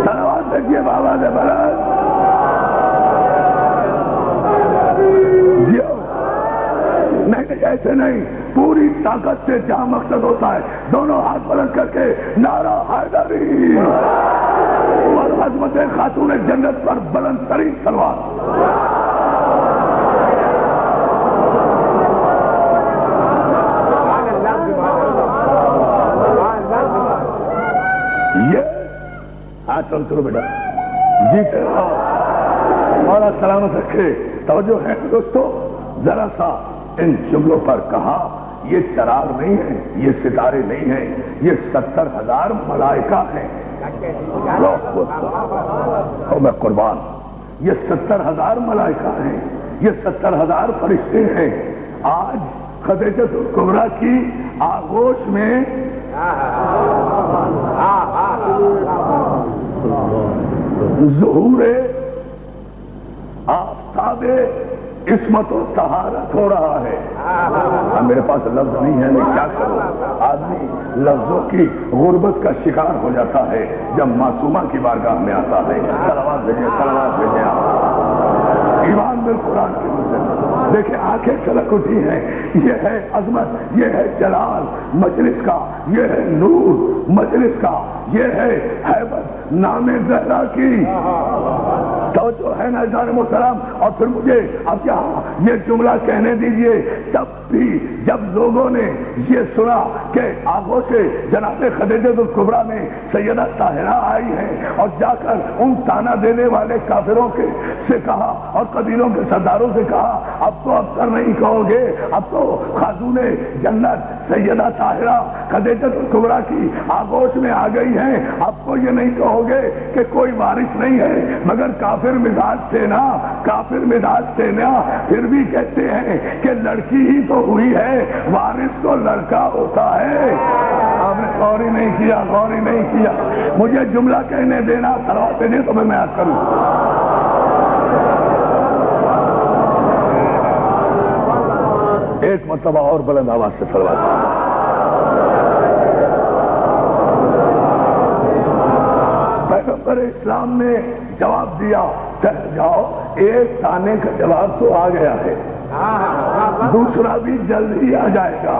Speaker 1: سلوات دیکھیے بابا سے بلند، نہیں ایسے نہیں، پوری طاقت سے جہاں مقصد ہوتا ہے دونوں ہاتھ بلند کر کے نعرہ حیدری اور عظمت خاتون جنت پر بلند ترین سلوات۔ یہ ہاتھ بلند کرو بیٹا، جیتے رہو اور سلامت رکھے۔ توجہ ہے دوستو، ذرا سا ان جملوں پر کہا یہ چراغ نہیں ہے، یہ ستارے نہیں ہیں، یہ 70,000 ملائکہ ہیں۔ میں قربان، یہ 70,000 ملائکہ ہیں، یہ 70,000 فرشتے ہیں۔ آج خدیجۃ الکبریٰ کی آغوش میں ظہور آفتاب عصمت و طہارت ہو رہا ہے۔ میرے پاس لفظ نہیں ہے، میں کیا کروں؟ آدمی لفظوں کی غربت کا شکار ہو جاتا ہے جب معصومہ کی بارگاہ میں آتا ہے۔ صلوات بھیجیں، صلوات بھیجیں آپ۔ ایمان بالقرآن کی مسلم دیکھیں، آنکھیں چلک اٹھی ہیں۔ یہ ہے عظمت، یہ ہے جلال مجلس کا، یہ ہے نور مجلس کا، یہ ہے ہیبت نام زہرا کی۔ توجہ ہے نا عزیزان محترم؟ اور پھر مجھے اب یہاں یہ جملہ کہنے دیجئے، تب بھی جب لوگوں نے یہ سنا کہ آغوش جناب خدیجۃ الکبریٰ میں سیدہ طاہرہ آئی ہیں اور جا کر ان تانا دینے والے کافروں کے سے کہا اور قبیلوں کے سرداروں سے کہا اب تو افسر نہیں کہو گے، اب تو خاتون جنت سیدہ طاہرہ خدیجۃ الکبریٰ کی آغوش میں آ گئی ہیں، اب کو یہ نہیں کہو گے کہ کوئی وارث نہیں ہے، مگر کافر مزاج سے نا، کافر مزاج سے نا پھر بھی کہتے ہیں کہ لڑکی ہی تو ہوئی ہے، وارث تو لڑکا ہوتا ہے۔ آپ نے غور ہی نہیں کیا، غور ہی نہیں کیا۔ مجھے جملہ کہنے دینا، سلوات دے تو میں یاد کروں۔ ایک مرتبہ اور بلند آواز سے سلوات۔ پیغمبر اسلام نے جواب دیا، ٹھہر جاؤ، ایک تانے کا جواب تو آ گیا ہے، دوسرا بھی جلد ہی آ جائے گا.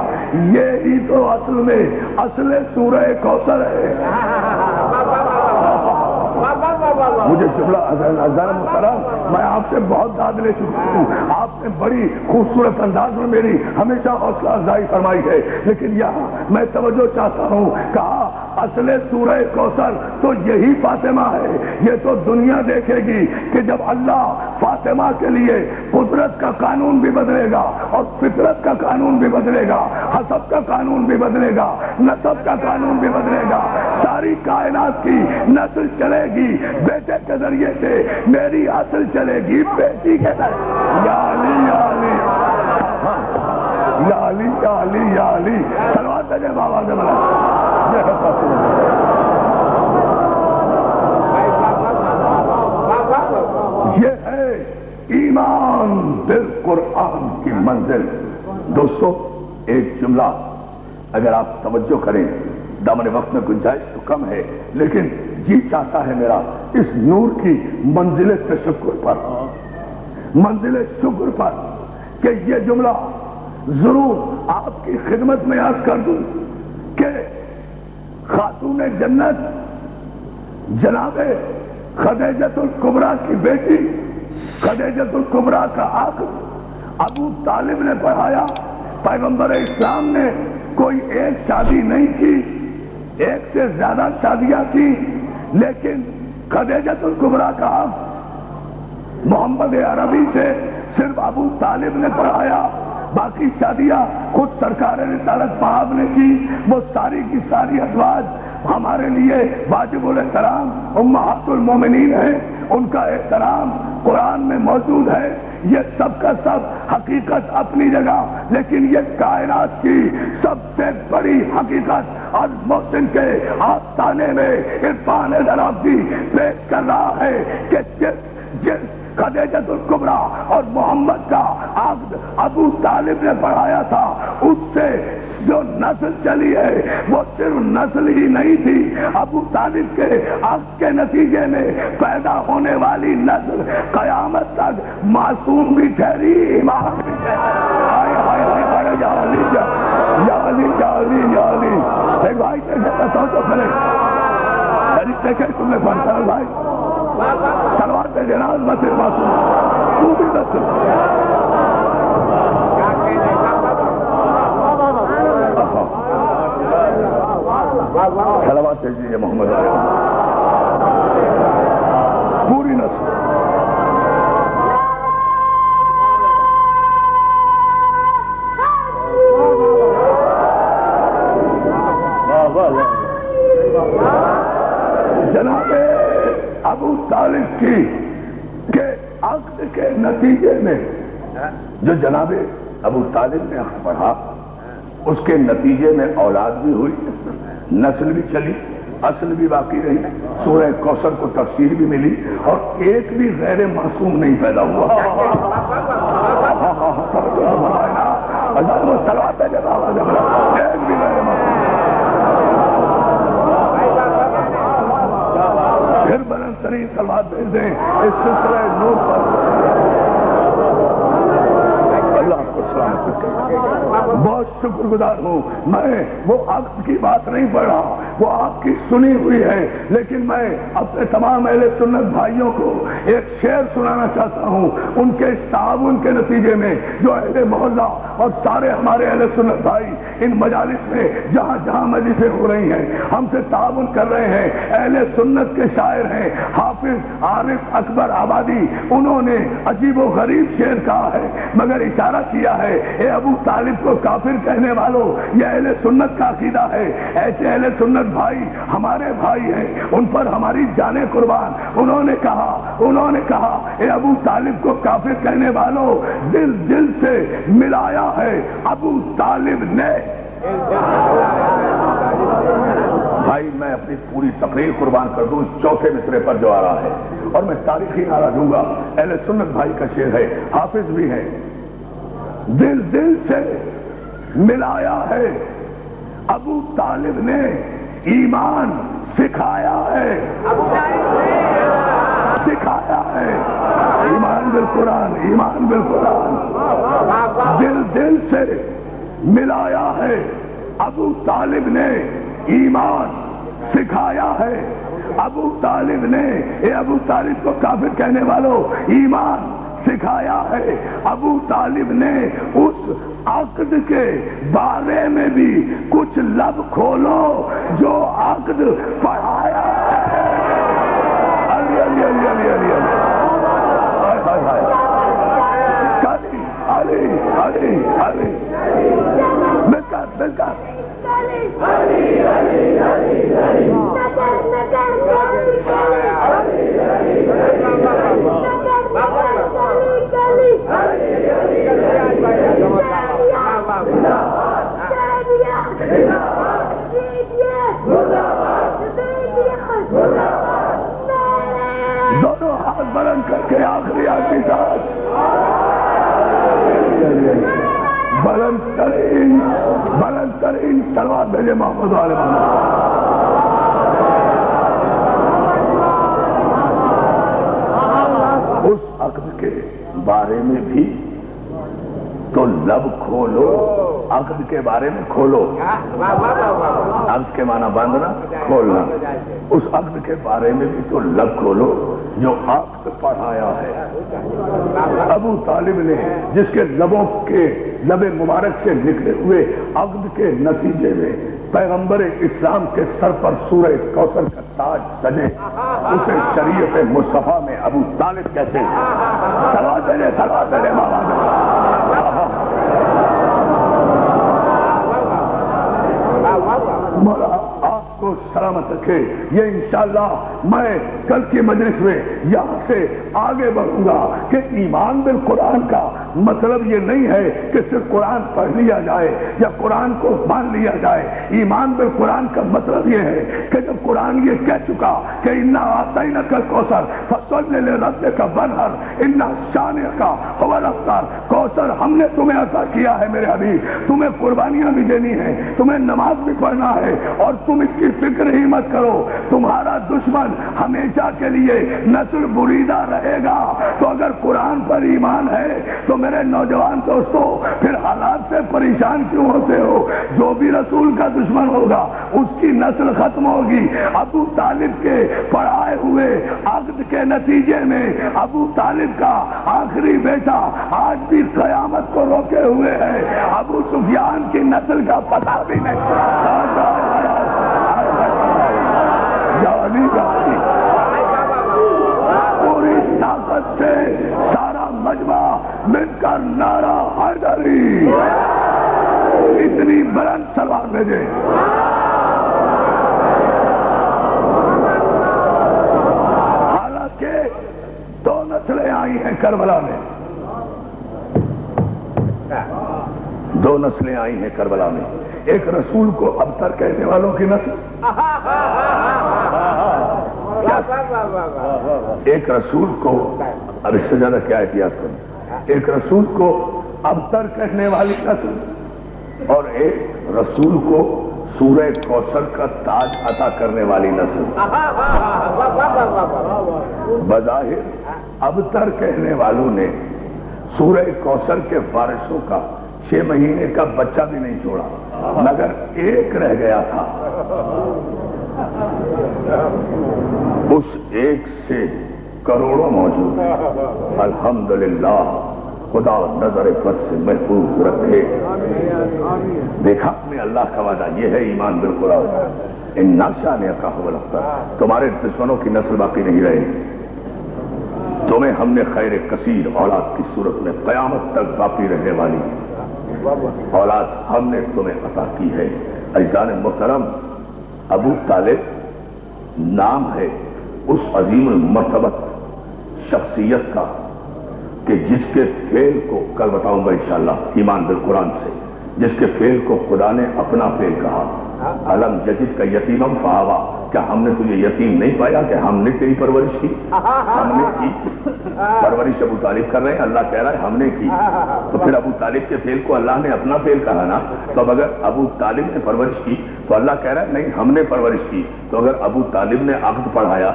Speaker 1: یہی تو اصل میں اصل سورہ کوثر ہے. مجھے جملہ حضرت محترم، میں آپ سے بہت داد لے چکا ہوں. آپ نے بڑی خوبصورت انداز میں میری ہمیشہ حوصلہ افزائی فرمائی ہے، لیکن یہاں میں توجہ چاہتا ہوں. کہا اصل سورہ کوثر تو یہی فاطمہ ہے. یہ تو دنیا دیکھے گی کہ جب اللہ فاطمہ کے لیے قدرت کا قانون بھی بدلے گا اور فطرت کا قانون بھی بدلے گا، حسب کا قانون بھی بدلے گا، نسب کا قانون بھی بدلے گا. ساری کائنات کی نسل چلے گی بیٹے کے ذریعے سے، میری اصل چلے گی بیٹی کے ذریعے. یا علی یا علی یا علی یا علی یا علی. صلوات دے بابا سے بلا. یہ ہے ایمان بالقرآن کی منزل. دوستو ایک جملہ اگر آپ توجہ کریں، دامن وقت میں گنجائش تو کم ہے لیکن جی چاہتا ہے میرا اس نور کی منزل تشکر پر، منزل شکر پر کہ یہ جملہ ضرور آپ کی خدمت میں عرض کر دوں کہ خاتون جنت جناب خدیجۃ الکبریٰ کی بیٹی خدیجۃ الکبریٰ کا عقد ابو طالب نے پڑھایا. پیغمبر اسلام نے کوئی ایک شادی نہیں کی، ایک سے زیادہ شادیاں کی، لیکن خدیجۃ الکبریٰ کا عقد محمد عربی سے صرف ابو طالب نے پڑھایا. باقی شادیاں خود سرکار رسالت پاک نے کی. وہ ساری کی ساری ازواج ہمارے لیے واجب الاحترام امہات المومنین ہیں، ان کا احترام قرآن میں موجود ہے. یہ سب کا سب حقیقت اپنی جگہ، لیکن یہ کائنات کی سب سے بڑی حقیقت اور محسن کے آستانے میں عرفان درابی پیش کر رہا ہے کہ جس خدیجۃ الکبریٰ اور محمد کا عقد ابو طالب نے پڑھایا تھا، اس سے جو نسل چلی ہے وہ صرف نسل ہی نہیں تھی. ابو طالب کے عقد کے نتیجے میں پیدا ہونے والی نسل قیامت تک معصوم بھی ٹھہری، امام بھی ٹھہری. یا علی یا علی یا علی یا علی. ایک بھائی تو کرے تم نے پڑھتا ہے بھائی سلوات جناز مسجد معصوم تو بھی مسجد. سلوات دیجیے محمد علیہ پوری نسل. جناب ابو طالب کی کے عقد کے نتیجے میں جو جناب ابو طالب نے عقد پڑھا، اس کے نتیجے میں اولاد بھی ہوئی، نسل بھی چلی، اصل بھی باقی رہی، سورہ کوثر کو تفسیر بھی ملی، اور ایک بھی غیر معصوم نہیں پیدا ہوا. ایک بھی غیر معصوم. پھر بلند ترین سلوات بھیج دیں اس سلسلہ نور پر. اللہ کو سلامت کرے. بہت شکر گزار ہوں. میں وہ عقد کی بات نہیں پڑھ رہا، وہ آپ کی سنی ہوئی ہے، لیکن میں اپنے تمام اہل سنت بھائیوں کو ایک شعر سنانا چاہتا ہوں. ان کے تعاون کے نتیجے میں جو اہل محلہ اور سارے ہمارے اہل سنت بھائی ان مجالس میں جہاں جہاں مجلسیں ہو رہی ہیں ہم سے تعاون کر رہے ہیں، اہل سنت کے شاعر ہیں حافظ عارف اکبر آبادی. انہوں نے عجیب و غریب شعر کہا ہے مگر اشارہ کیا ہے اے ابو طالب کو کافر کہنے والوں، یہ اہل سنت کا عقیدہ ہے. ایسے اہل سنت بھائی ہمارے بھائی ہیں، ان پر ہماری جانیں قربان. انہوں نے کہا اے ابو طالب کو کافر کہنے والوں، دل دل سے ملایا ہے ابو طالب نے. بھائی میں اپنی پوری تقریر قربان کر دوں اس چوتھے مصرے پر جو آ رہا ہے، اور میں تاریخی نعرہ دوں گا. اہل سنت بھائی کا شعر ہے، حافظ بھی ہے. دل دل سے ملایا ہے ابو طالب نے، ایمان سکھایا ہے، سکھایا ہے ایمان بالقرآن، ایمان بالقرآن دل دل سے ملایا ہے۔ ابو طالب نے ایمان سکھایا ہے، ابو طالب نے، اے ابو طالب کو کافر کہنے والوں، ایمان سکھایا ہے۔ ابو طالب نے اس عقد کے بارے میں بھی کچھ لب کھولو جو عقد پڑھایا ہے۔ علی علی علی علی علی علی علی علی ملکر ملکر دونوں ہاتھ بلند کر کے آخری آخری ساتھ بلند ترین سلوات بھیجے محمد علیہ محمد۔ اس عقد کے بارے میں بھی تو لب کھولو، عقد کے بارے میں کھولو، عقد کے معنی باندھنا کھولنا، اس عقد کے بارے میں بھی تو لب کھولو جو عقد پڑھایا ہے۔ ابو طالب نے جس کے لبوں کے لب مبارک سے نکلے ہوئے عقد کے نتیجے میں پیغمبر اسلام کے سر پر سورہ کوثر کا تاج سجے، اسے شریعت مصطفیٰ میں ابو طالب کہتے ہیں۔ صلوات دے مولا آپ کو سلامت رکھے۔ یہ انشاءاللہ میں کل کی مجلس میں یہاں سے آگے بڑھوں گا کہ ایمان بالقرآن کا مطلب یہ نہیں ہے کہ صرف قرآن پڑھ لیا جائے یا قرآن کو مان لیا جائے۔ ایمان بالقرآن کا مطلب یہ ہے کہ جب قرآن یہ کہہ چکا کہ انا اعطیناک الکوثر فصل لربک وانحر ان شانئک هو الابتر، کوثر ہم نے تمہیں عطا کیا ہے میرے حبیب، تمہیں قربانیاں بھی دینی ہیں، تمہیں نماز بھی پڑھنا ہے، اور تم اس کی فکر ہی مت کرو، تمہارا دشمن ہمیشہ کے لیے نسل بریدہ رہے گا۔ تو اگر قرآن پر ایمان ہے تو میرے نوجوان دوستو پھر حالات سے پریشان کیوں ہوتے ہو؟ جو بھی رسول کا دشمن ہوگا اس کی نسل ختم ہوگی۔ ابو طالب کے پڑھائے ہوئے عقد کے نتیجے میں ابو طالب کا آخری بیٹا آج بھی قیامت کو روکے ہوئے ہے، ابو سفیان کی نسل کا پتہ بھی نہیں۔ پوری طاقت سے سارا مجمع مل کر نعرہ حیدری، اتنی بلند سلوات بھیجے۔ حالانکہ دو نسلیں آئی ہیں کربلا میں، دو نسلیں آئی ہیں کربلا میں، ایک رسول کو ابتر کہنے والوں کی نسل، ایک رسول کو، اب اس سے زیادہ کیا احتیاط کریں، ایک رسول کو ابتر کہنے والی نسل اور ایک رسول کو سورہ کوثر کا تاج عطا کرنے والی نسل۔ بظاہر ابتر کہنے والوں نے سورہ کوثر کے وارثوں کا 6 مہینے کا بچہ بھی نہیں چھوڑا، مگر ایک رہ گیا تھا، اس ایک سے کروڑوں موجود ہیں۔ الحمدللہ خدا نظر بد سے محفوظ رکھے۔ دیکھا میں اللہ کا وعدہ یہ ہے ایمان بالقرآن، ان شانئک هو الابتر، تمہارے دشمنوں کی نسل باقی نہیں رہے، تمہیں ہم نے خیر کثیر اولاد کی صورت میں قیامت تک باقی رہنے والی اولاد ہم نے تمہیں عطا کی ہے۔ عزیزان محترم، ابو طالب نام ہے اس عظیم المرتبت شخصیت کا کہ جس کے فعل کو کل بتاؤں گا انشاءاللہ ایمان بالقرآن سے، جس کے فعل کو خدا نے اپنا فعل کہا۔ علم جدید کا یتیمم فآوا، کیا ہم نے تجھے یتیم نہیں پایا کہ ہم نے تیری پرورش کی؟ ہم نے کی پرورش ابو طالب کر رہے ہیں، اللہ کہہ رہا ہے ہم نے کی، تو پھر ابو طالب کے فعل کو اللہ نے اپنا فعل کہا نا، تو اب اگر ابو طالب نے پرورش کی تو اللہ کہہ رہا ہے نہیں ہم نے پرورش کی، تو اگر ابو طالب نے عقد پڑھایا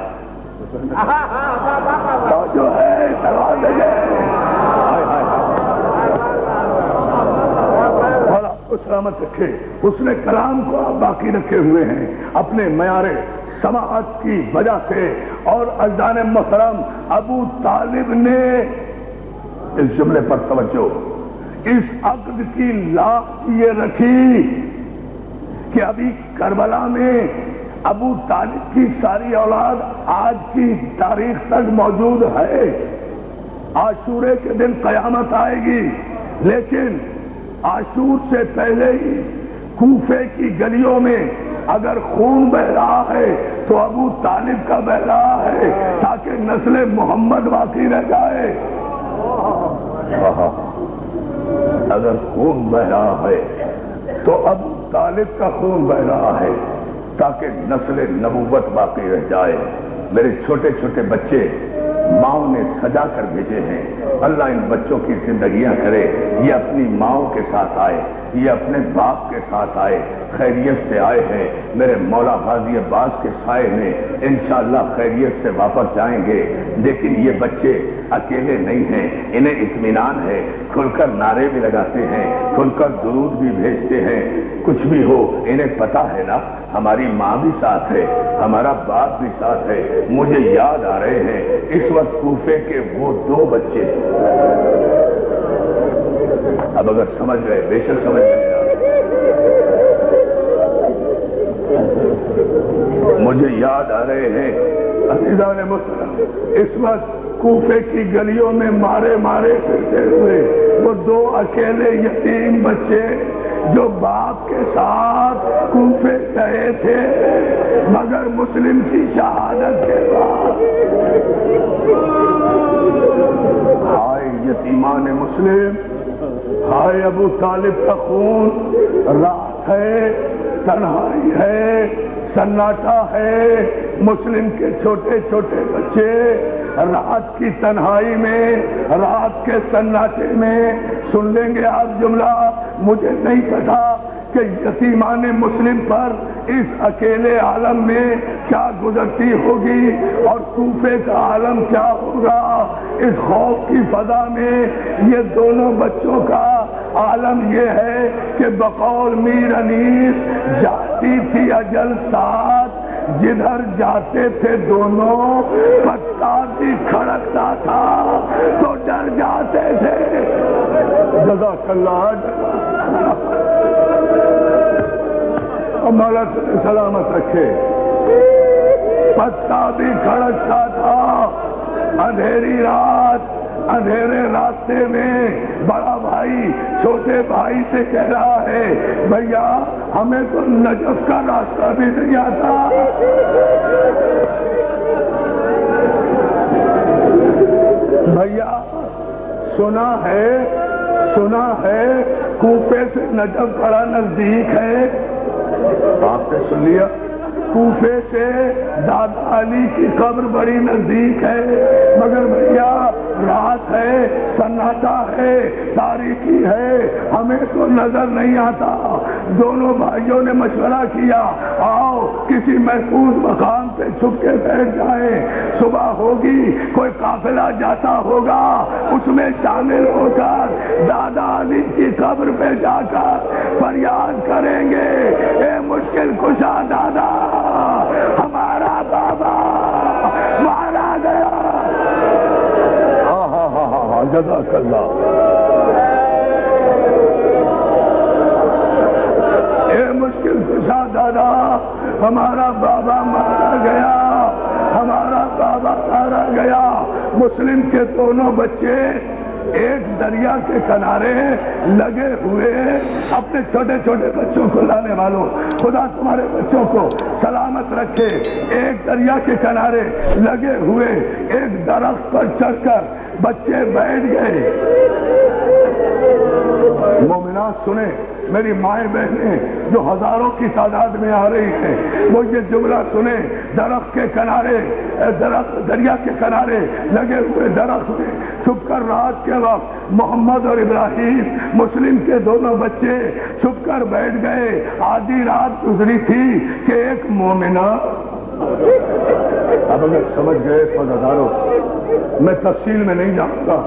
Speaker 1: جو ہے دروازے بڑا سلامت رکھے، حسن کلام کو آپ باقی رکھے ہوئے ہیں اپنے معیار سماعت کی وجہ سے. اور اجداد محترم ابو طالب نے اس جملے پر توجہ، اس عقد کی لاگ یہ رکھی کہ ابھی کربلا میں ابو طالب کی ساری اولاد آج کی تاریخ تک موجود ہے. عاشورے کے دن قیامت آئے گی، لیکن عاشور سے پہلے ہی کوفے کی گلیوں میں اگر خون بہ رہا ہے تو ابو طالب کا بہ رہا ہے تاکہ نسل محمد باقی رہ جائے. اگر خون بہ رہا ہے تو ابو طالب کا خون بہ رہا ہے تاکہ نسل نبوت باقی رہ جائے. میرے چھوٹے چھوٹے بچے ماؤں نے سجا کر بھیجے ہیں، اللہ ان بچوں کی زندگیاں کرے. یہ اپنی ماؤں کے ساتھ آئے، یہ اپنے باپ کے ساتھ آئے، خیریت سے آئے ہیں. میرے مولا غازی عباس کے سائے میں انشاءاللہ خیریت سے واپس جائیں گے. لیکن یہ بچے اکیلے نہیں ہیں، انہیں اطمینان ہے، کھل کر نعرے بھی لگاتے ہیں، کھل کر درود بھی بھیجتے ہیں. کچھ بھی ہو انہیں پتا ہے نا ہماری ماں بھی ساتھ ہے، ہمارا باپ بھی ساتھ ہے. مجھے یاد آ رہے ہیں اس وقت کوفے کے وہ 2 بچے. اب اگر سمجھ گئے بے شک سمجھ گئے. مجھے یاد آ رہے ہیں عزیزان محترم اس وقت کوفے کی گلیوں میں مارے مارے پھرتے ہوئے وہ 2 اکیلے یتیم بچے جو باپ کے ساتھ کوفے گئے تھے مگر مسلم کی شہادت کے بعد. ہائے یتیمان مسلم، ہائے ابو طالب کا خون. رات ہے، تنہائی ہے، سناٹا ہے. مسلم کے چھوٹے چھوٹے بچے رات کی تنہائی میں، رات کے سناٹے میں سن لیں گے آپ جملہ. مجھے نہیں پتا کہ یتیمان مسلم پر اس اکیلے عالم میں کیا گزرتی ہوگی اور کوفے کا عالم کیا ہوگا. اس خوف کی فضا میں یہ دونوں بچوں کا عالم یہ ہے کہ بقول میر انیس جاتی تھی اجل ساتھ، جدھر جاتے تھے دونوں پتا بھی کھڑکتا تھا تو ڈر جاتے تھے. جزاک اللہ. ہمارا سلامت رکھے. پتا بھی کھڑکتا تھا، اندھیری رات اندھیرے راستے میں بڑا بھائی چھوٹے بھائی سے کہہ رہا ہے بھیا ہمیں تو نجف کا راستہ بھی نہیں آتا. بھیا سنا ہے کوفے سے نجف بڑا نزدیک ہے. آپ نے سن لیا؟ کوفے سے دادا علی کی قبر بڑی نزدیک ہے مگر بھیا رات ہے، سناٹا ہے، تاریکی ہے، ہمیں تو نظر نہیں آتا. دونوں بھائیوں نے مشورہ کیا آؤ کسی محفوظ مقام پہ چھپ کے بیٹھ جائیں، صبح ہوگی کوئی قافلہ جاتا ہوگا اس میں شامل ہو کر دادا علی کی قبر پہ جا کر فریاد کریں گے اے مشکل کشا دادا ہمارا بابا مارا گیا. جزاک اللہ. اے مشکل کشا دادا ہمارا بابا مارا گیا، ہمارا بابا مارا گیا. مسلم کے دونوں بچے ایک دریا کے کنارے لگے ہوئے اپنے چھوٹے چھوٹے بچوں کو لانے والوں خدا تمہارے بچوں کو سلامت رکھے. ایک دریا کے کنارے لگے ہوئے ایک درخت پر چڑھ کر بچے بیٹھ گئے. مومنات سنیں میری مائیں بہنیں جو ہزاروں کی تعداد میں آ رہی ہیں وہ یہ جملہ سنیں. درخت کے کنارے دریا کے کنارے لگے ہوئے درخت میں چھپ کر رات کے وقت محمد اور ابراہیم مسلم کے دونوں بچے چھپ کر بیٹھ گئے. آدھی رات گزری تھی کہ ایک مومنہ اب اگر سمجھ گئے فضاداروں، میں تفصیل میں نہیں جاؤں گا،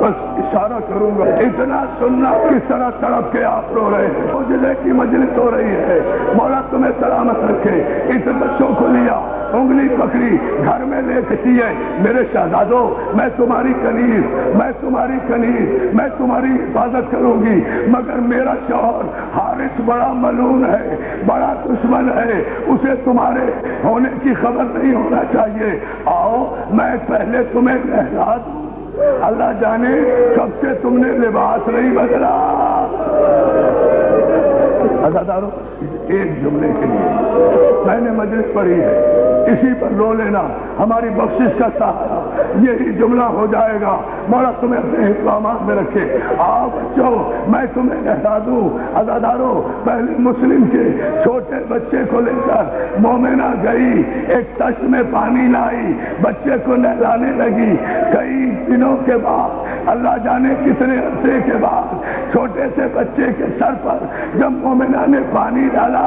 Speaker 1: بس اشارہ کروں گا۔ اتنا سننا کس طرح تڑپ کے آپ رو رہے ہیں، موجودے کی مجلس ہو رہی ہے، مولا تمہیں سلامت رکھے۔ اس بچوں کو لیا، انگلی پکڑی، گھر میں لے کے دیے، میرے شہزادوں میں تمہاری کنیز، میں تمہاری حفاظت کروں گی، مگر میرا شوہر حارث بڑا ملعون ہے، بڑا دشمن ہے، اسے تمہارے ہونے کی خبر نہیں ہونا چاہیے۔ آؤ میں پہلے تمہیں نہلا دوں۔ اللہ جانے کب سے تم نے لباس نہیں بدلا۔ عزاداروں، ایک جملے کے لیے میں نے مجلس پڑھی ہے، اسی پر رو لینا ہماری بخشش کا سہارا، یہی جملہ ہو جائے گا۔ مولا تمہیں اپنے احترامات میں رکھے۔ آؤ بچوں میں تمہیں نہلا دوں۔ عزاداروں، پہلے مسلم کے چھوٹے بچے کو لے کر مومنہ گئی، ایک تشت میں پانی لائی، بچے کو نہلانے لگی۔ کئی دنوں کے بعد، اللہ جانے کتنے عرصے کے بعد، چھوٹے سے بچے کے سر پر جب مومنہ نے پانی ڈالا،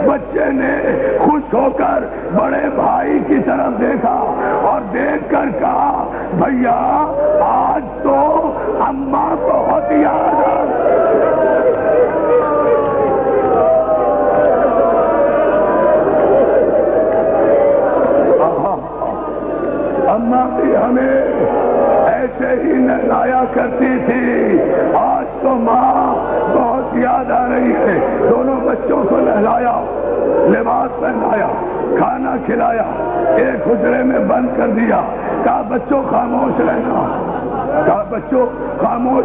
Speaker 1: بچے نے خوش ہو کر بڑے بھائی کی طرف دیکھا اور دیکھ کر کہا، بھیا آج تو اماں بہت یاد آ اماں بھی ہمیں ایسے ہی نہلایا کرتی تھی، آج تو ماں بہت یاد آ رہی ہے۔ دونوں بچوں کو نہلایا، لباس پہنایا، کھانا کھلایا، ایک حجرے میں بند کر دیا، کہا بچوں خاموش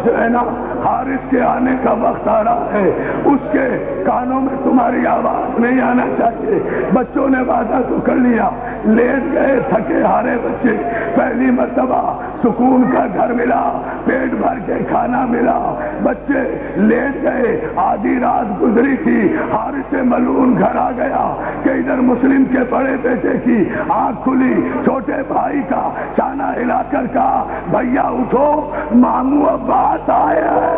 Speaker 1: رہنا، حارث کے آنے کا وقت آ رہا ہے، اس کے کانوں میں تمہاری آواز نہیں آنا چاہیے۔ بچوں نے وعدہ تو کر لیا، لیٹ گئے تھکے ہارے بچے، پہلی مرتبہ سکون کا گھر ملا، پیٹ بھر کے کھانا ملا، بچے لیٹ گئے، آدھی رات گزری تھی، حارث ملعون گھر آ گیا کہ ادھر مسلم کے بڑے بیٹے کی آنکھ کھلی، چھوٹے بھائی کا چانا ہلا کر کہا، بھیا اٹھو ماموں عباس آئے ہیں۔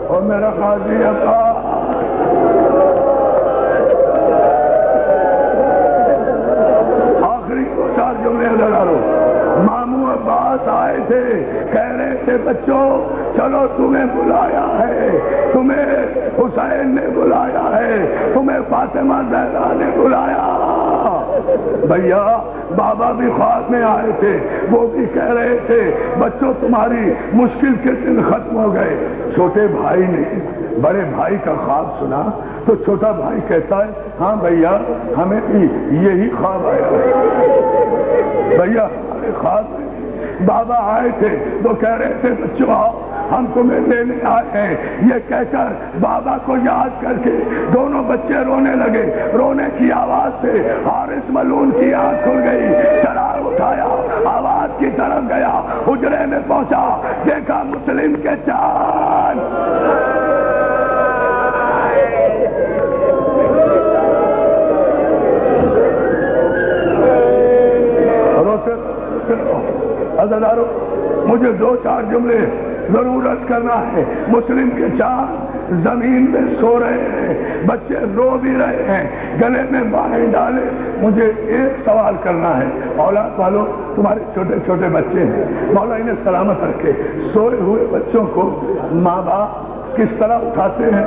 Speaker 1: اور میرا قاضی عباس، آخری چار جملے لگا لو۔ ماموں عباس آئے تھے، کہہ رہے تھے بچوں چلو تمہیں بلایا ہے، تمہیں حسین نے بلایا ہے، تمہیں فاطمہ زہرا نے بلایا۔ بھیا بابا بھی خواب میں آئے تھے، وہ بھی کہہ رہے تھے بچوں تمہاری مشکل کے دن ختم ہو گئے۔ چھوٹے بھائی نے بڑے بھائی کا خواب سنا تو چھوٹا بھائی کہتا ہے، ہاں بھیا ہمیں بھی یہی خواب آیا ہے۔ بھیا ہمارے خواب میں بابا آئے تھے، وہ کہہ رہے تھے بچوں آؤ ہم تمہیں لینے آئے ہیں۔ یہ کہہ کر بابا کو یاد کر کے دونوں بچے رونے لگے، رونے کی آواز سے حارث ملعون کی آنکھ کھل گئی، شرار اٹھایا، آواز کی طرف گیا، حجرے میں پہنچا، دیکھا مسلم کے چاند۔ عزادارو مجھے دو چار جملے ضرور عرض کرنا ہے۔ مسلم کے چاند زمین میں سو رہے ہیں، بچے رو بھی رہے ہیں، گلے میں باہیں ڈالے۔ مجھے ایک سوال کرنا ہے، اولاد والوں تمہارے چھوٹے چھوٹے بچے ہیں، مولا انہیں سلامت رکھے، سوئے ہوئے بچوں کو ماں باپ کس طرح اٹھاتے ہیں؟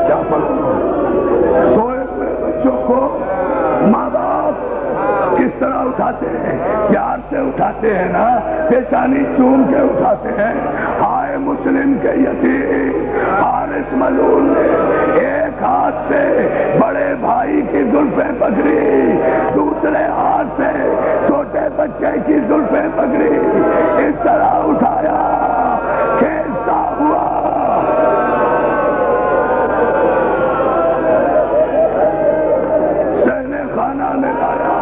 Speaker 1: کیا سوئے ہوئے بچوں کو ماں باپ کس طرح اٹھاتے ہیں؟ پیار سے اٹھاتے ہیں نا، پیشانی چوم کے اٹھاتے ہیں۔ ہائے مسلم کے یتیم، حارث ملعون نے ایک ہاتھ سے بڑے بھائی کی زلفیں پکڑی، دوسرے ہاتھ سے چھوٹے بچے کی زلفیں پکڑی، اس طرح اٹھایا کھیلتا ہوا میں لایا۔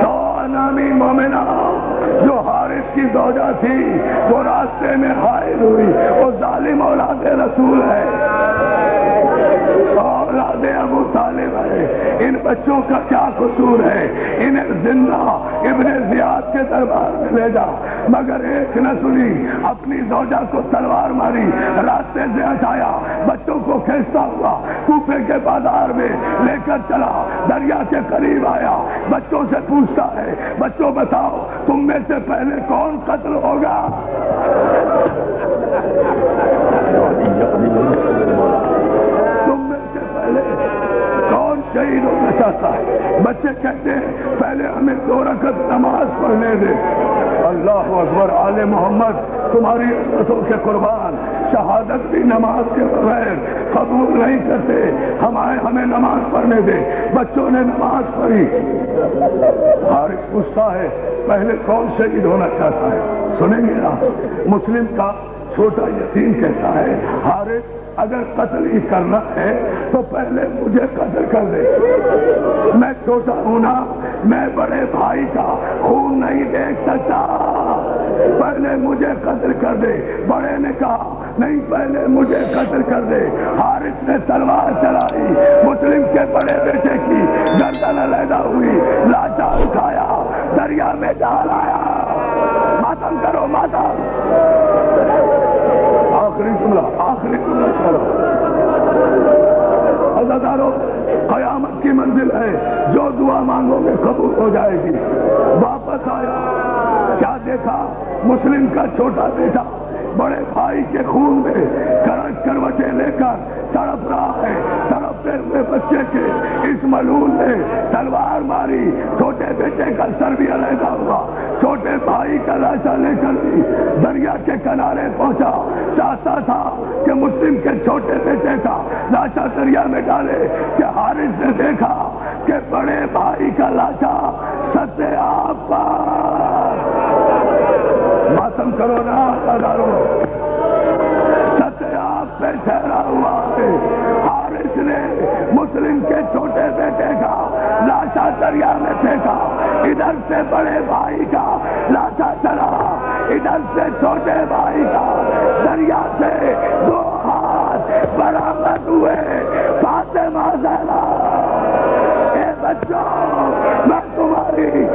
Speaker 1: تو انامی مومنہ جو حارث کی زوجہ تھی وہ راستے میں حائل ہوئی، وہ ظالم اولاد رسول ہے۔ اولاد ابو طالب ہے، ان بچوں کا کیا قصور ہے؟ انہیں زندہ ابن زیاد کے دربار میں لے جا، مگر ایک نہ سنی، اپنی زوجہ کو تلوار ماری، راستے سے ہٹایا، بچوں کو کھینچتا ہوا کوفے کے بازار میں لے کر چلا، دریا کے قریب آیا، بچوں سے پوچھتا ہے، بچوں بتاؤ تم میں سے پہلے کون قتل ہوگا؟ تم میں سے پہلے کون شہید ہونا چاہتا ہے؟ بچے کہتے ہیں پہلے ہمیں 2 رکعت نماز پڑھنے دے۔ اللہ اکبر، آل محمد تمہاری عزتوں کے قربان، شہادت بھی نماز کے بغیر قبول نہیں کرتے، ہمیں نماز پڑھنے دے۔ بچوں نے نماز پڑھی۔ حارث پوچھتا ہے پہلے کون شہید ہونا چاہتا ہے؟ سنیں گے نا؟ مسلم کا چھوٹا یتیم کہتا ہے حارث اگر قتل ہی کرنا ہے تو پہلے مجھے قتل کر دے، میں چھوٹا ہوں نا، میں بڑے بھائی کا خون نہیں دیکھ سکتا، پہلے مجھے قتل کر دے۔ بڑے نے کہا نہیں، پہلے مجھے قتل کر دے۔ حارث نے تلوار چلائی، مسلم کے بڑے بیٹے کی گردن علیحدہ ہوئی، لاچا اٹھایا، دریا میں ڈال آیا۔ ماتم کرو ماتم، آخری جملہ کرو۔ عزادارو، قیامت کی منزل ہے، جو دعا مانگو گے قبول ہو جائے گی۔ واپس آیا، کیا دیکھا؟ مسلم کا چھوٹا بیٹا بڑے بھائی کے خون میں کروٹیں لے کر تڑپ رہا ہے۔ تڑپتے ہوئے بچے کے اس ملعون نے تلوار ماری، چھوٹے بیٹے کا سر بھی علیحدہ ہوا، چھوٹے بھائی کا لاشا لے کر بھی دریا کے کنارے پہنچا، چاہتا تھا کہ مسلم کے چھوٹے بیٹے کا لاشا دریا میں ڈالے کہ حارث نے دیکھا کہ بڑے بھائی کا لاشا سطح آب پر، ماتم کرو نا ہزاروں، سطح آب پہ ٹھہرا ہوا ہے۔ حارث نے مسلم کے چھوٹے بیٹے کا لاشا دریا میں پھینکا، ادھر سے بڑے بھائی کا لاشا چلا، ادھر سے چھوٹے بھائی کا، دریا سے 2 ہاتھ برآمد ہوئے۔ فاطمہ زہرا، اے بچوں، میں تمہاری